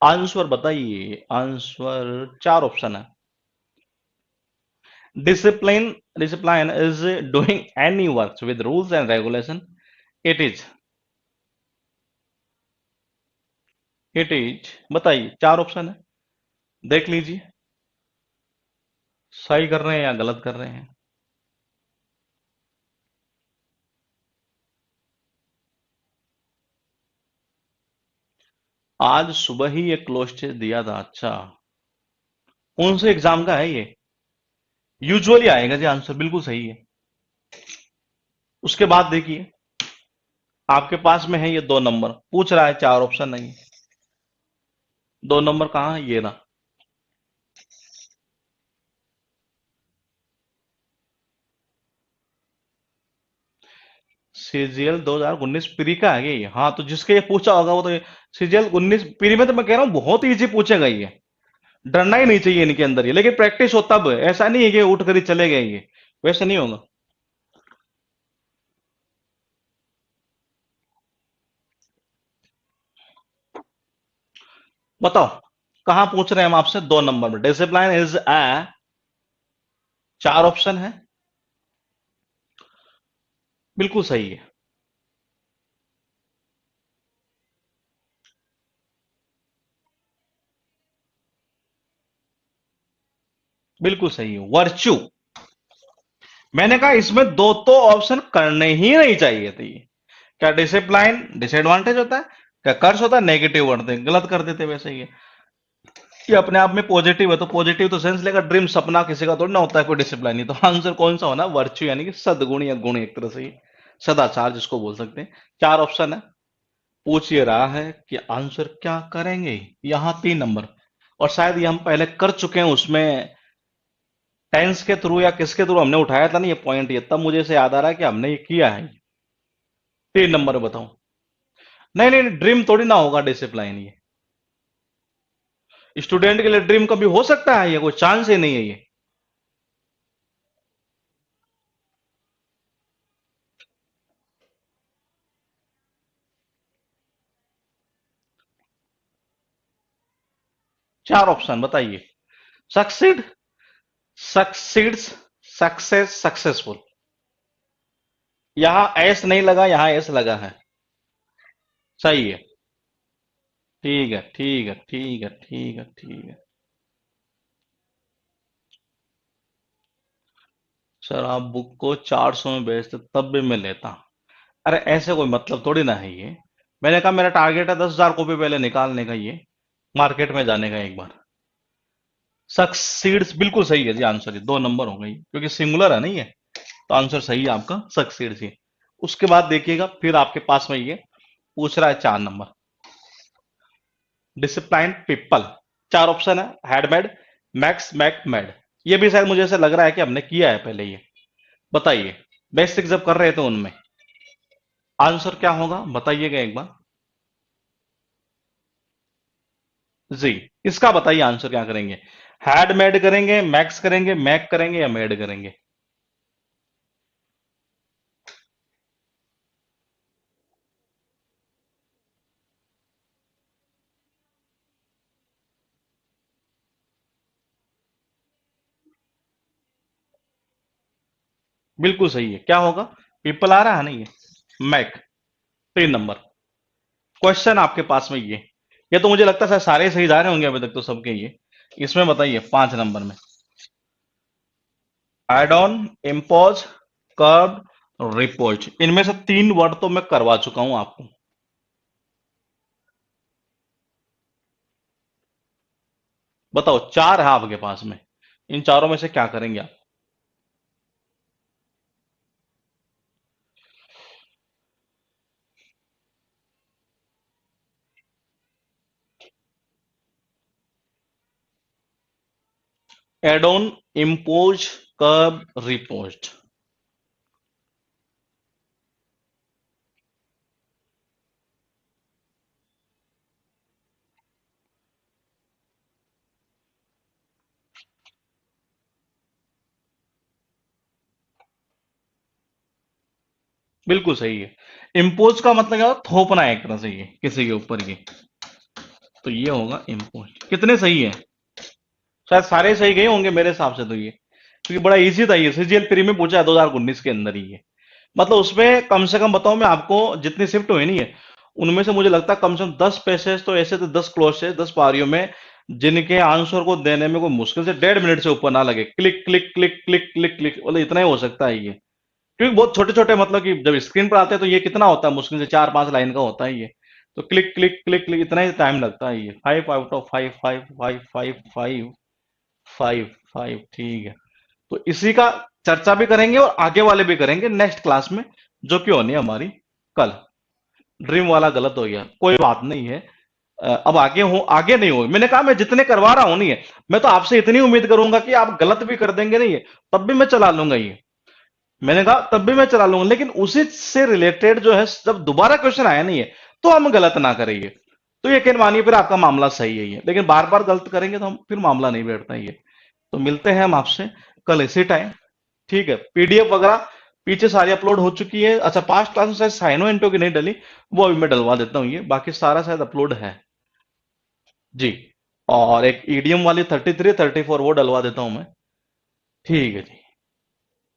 आंसर बताइए, आंसर 4 ऑप्शन है। Discipline is doing any works with rules and regulation. It is. It is. बताइए, 4 ऑप्शन है, देख लीजिए सही कर रहे हैं या गलत कर रहे हैं। आज सुबह ही एक क्लोज टेस्ट दिया था। अच्छा, कौन से एग्जाम का है ये। यूजुअली आएगा जी आंसर, बिल्कुल सही है। उसके बाद देखिए, आपके पास में है ये 2 नंबर, पूछ रहा है 4 ऑप्शन नहीं। 2 नंबर कहाँ है, ये ना। सीजीएल 2019 प्री का है ये। हाँ, तो जिसके ये पूछा होगा वो तो सीजीएल 19 प्री में, तो मैं कह रहा हूँ बहुत इजी पूछेगा ये। डरना ही नहीं चाहिए इनके अंदर ये, लेकिन प्रैक्टिस हो तब। ऐसा नहीं है कि उठ कर ही चले गए ये, वैसे नहीं होगा। बताओ, कहां पूछ रहे हैं हम आपसे। 2 नंबर में डिसिप्लिन इज ए, 4 ऑप्शन है, बिल्कुल सही है। बिल्कुल सही है, वर्च्यू। मैंने कहा इसमें दो तो ऑप्शन करने ही नहीं चाहिए थे ये। क्या डिसिप्लिन डिसएडवांटेज होता है, क्या कर्स होता है नेगेटिव वर्ड, गलत कर देते वैसे ये अपने आप में पॉजिटिव है, तो पॉजिटिव तो सेंस लेगा, ड्रीम सपना किसी का थोड़ी ना होता है कोई डिसिप्लिन नहीं। तो आंसर कौन सा होना, वर्च्यू, यानी कि सदगुण या गुण, एक तरह से ये सदाचार जिसको बोल सकते हैं। 4 ऑप्शन है, पूछ ये रहा है कि आंसर क्या करेंगे। यहां 3 नंबर, और शायद ये हम पहले कर चुके हैं उसमें, टेंस के थ्रू या किसके थ्रू हमने उठाया था ना ये पॉइंट, ये तब मुझे से याद आ रहा है कि हमने ये किया है। 3 नंबर बताओ। नहीं नहीं, ड्रीम थोड़ी ना होगा डिसिप्लिन ये। स्टूडेंट के लिए ड्रीम कभी हो सकता है, ये कोई चांस ही नहीं है ये। 4 ऑप्शन बताइए। Succeed, succeeds, success, successful. यहाँ एस नहीं लगा, यहाँ एस लगा है। सही है। ठीक है, ठीक है, ठीक है, ठीक है, ठीक है। सर आप बुक को 400 में बेचते तब भी मैं लेता। अरे ऐसे कोई मतलब थोड़ी ना है ये। मैंने कहा मेरा टारगेट है 10,000 कॉपी पहले निकालने का, ये मार्केट में जाने का एक बार। सक्सीड्स बिल्कुल सही है जी आंसर, ये 2 नंबर हो गई क्योंकि सिंगुलर है नहीं है। तो आंसर सही है आपका सक्सीड्स ही। उसके बाद देखिएगा फिर आपके पास में ये पूछ रहा है 4 नंबर। डिसिप्लाइन पीपल। 4 ऑप्शन है, हैडमेड, मैक्स, मैक, मैड। ये भी शायद मुझे ऐसे लग रहा है कि हमने किया है पहले ये। बताइए, बेसिक जब कर रहे थे उनमें आंसर क्या होगा, बताइएगा एक बार। जी, इसका बताइए आंसर क्या करेंगे। हैडमेड करेंगे, मैक्स करेंगे, मैक करेंगे या मेड करेंगे। बिल्कुल सही है, क्या होगा। पीपल आ रहा है नहीं है, मैक। 3 नंबर। क्वेश्चन आपके पास में ये तो मुझे लगता है सारे सही जा रहे होंगे अभी तक तो सबके ये। इसमें बताइए 5 नंबर में। Add on, impose, curve, report. इनमें से 3 वर्ड तो मैं करवा चुका हूं आपको। बताओ, 4 है आपके पास में, इन चारों में से क्या करेंगे आप। Add on, impose, curve, report. बिल्कुल सही है। इम्पोज का मतलब क्या होता है, थोपना है एक तरह से ये किसी के ऊपर ये। तो ये होगा इम्पोज। कितने सही है। शायद सारे सही गए होंगे मेरे हिसाब से तो ये, क्योंकि बड़ा इजी था ये। सीजीएल प्री में पूछा है 2019 के अंदर ही ये। मतलब उसमें कम से कम बताऊं मैं आपको, जितनी शिफ्ट हुई नहीं है उनमें से मुझे लगता है कम से कम 10 पैसेज तो ऐसे थे, 10 क्लोज थे 10 पारियों में, जिनके आंसर को देने में कोई मुश्किल से 1.5 मिनट से ऊपर ना लगे। Click click click click click click, मतलब इतना ही हो सकता है ये। क्योंकि बहुत छोटे छोटे, मतलब कि जब स्क्रीन पर आते हैं तो ये कितना होता है, मुश्किल से 4-5 लाइन का होता है ये। तो क्लिक क्लिक क्लिक क्लिक इतना ही टाइम लगता है ये। 5 आउट ऑफ 5, 5, 5, 5, 5, 5, 5, ठीक है। तो इसी का चर्चा भी करेंगे और आगे वाले भी करेंगे नेक्स्ट क्लास में, जो कि होनी है हमारी कल। ड्रीम वाला गलत हो गया, कोई बात नहीं है। अब आगे हो, आगे नहीं हो। मैंने कहा मैं जितने करवा रहा हूं नहीं है, मैं तो आपसे इतनी उम्मीद करूंगा कि आप गलत भी कर देंगे नहीं है, तब भी मैं चला लूंगा ये। मैंने कहा तब भी मैं चला लूंगा, लेकिन उसी से रिलेटेड जो है जब दोबारा क्वेश्चन आया नहीं है तो हम गलत ना करेंगे। तो यकीन मानिए फिर आपका मामला सही है ये, लेकिन बार बार गलत करेंगे तो हम फिर मामला नहीं बैठता है ये। तो मिलते हैं हम आपसे कल इसी टाइम। ठीक है, पीडीएफ वगैरह पीछे सारी अपलोड हो चुकी है। अच्छा, पास्ट क्लास में शायद साइनो इंटो की नहीं डली, वो अभी मैं डलवा देता हूँ ये, बाकी सारा शायद अपलोड है। जी। और एक ईडीएम वाली 33 34 वो डलवा देता हूँ मैं। ठीक है जी।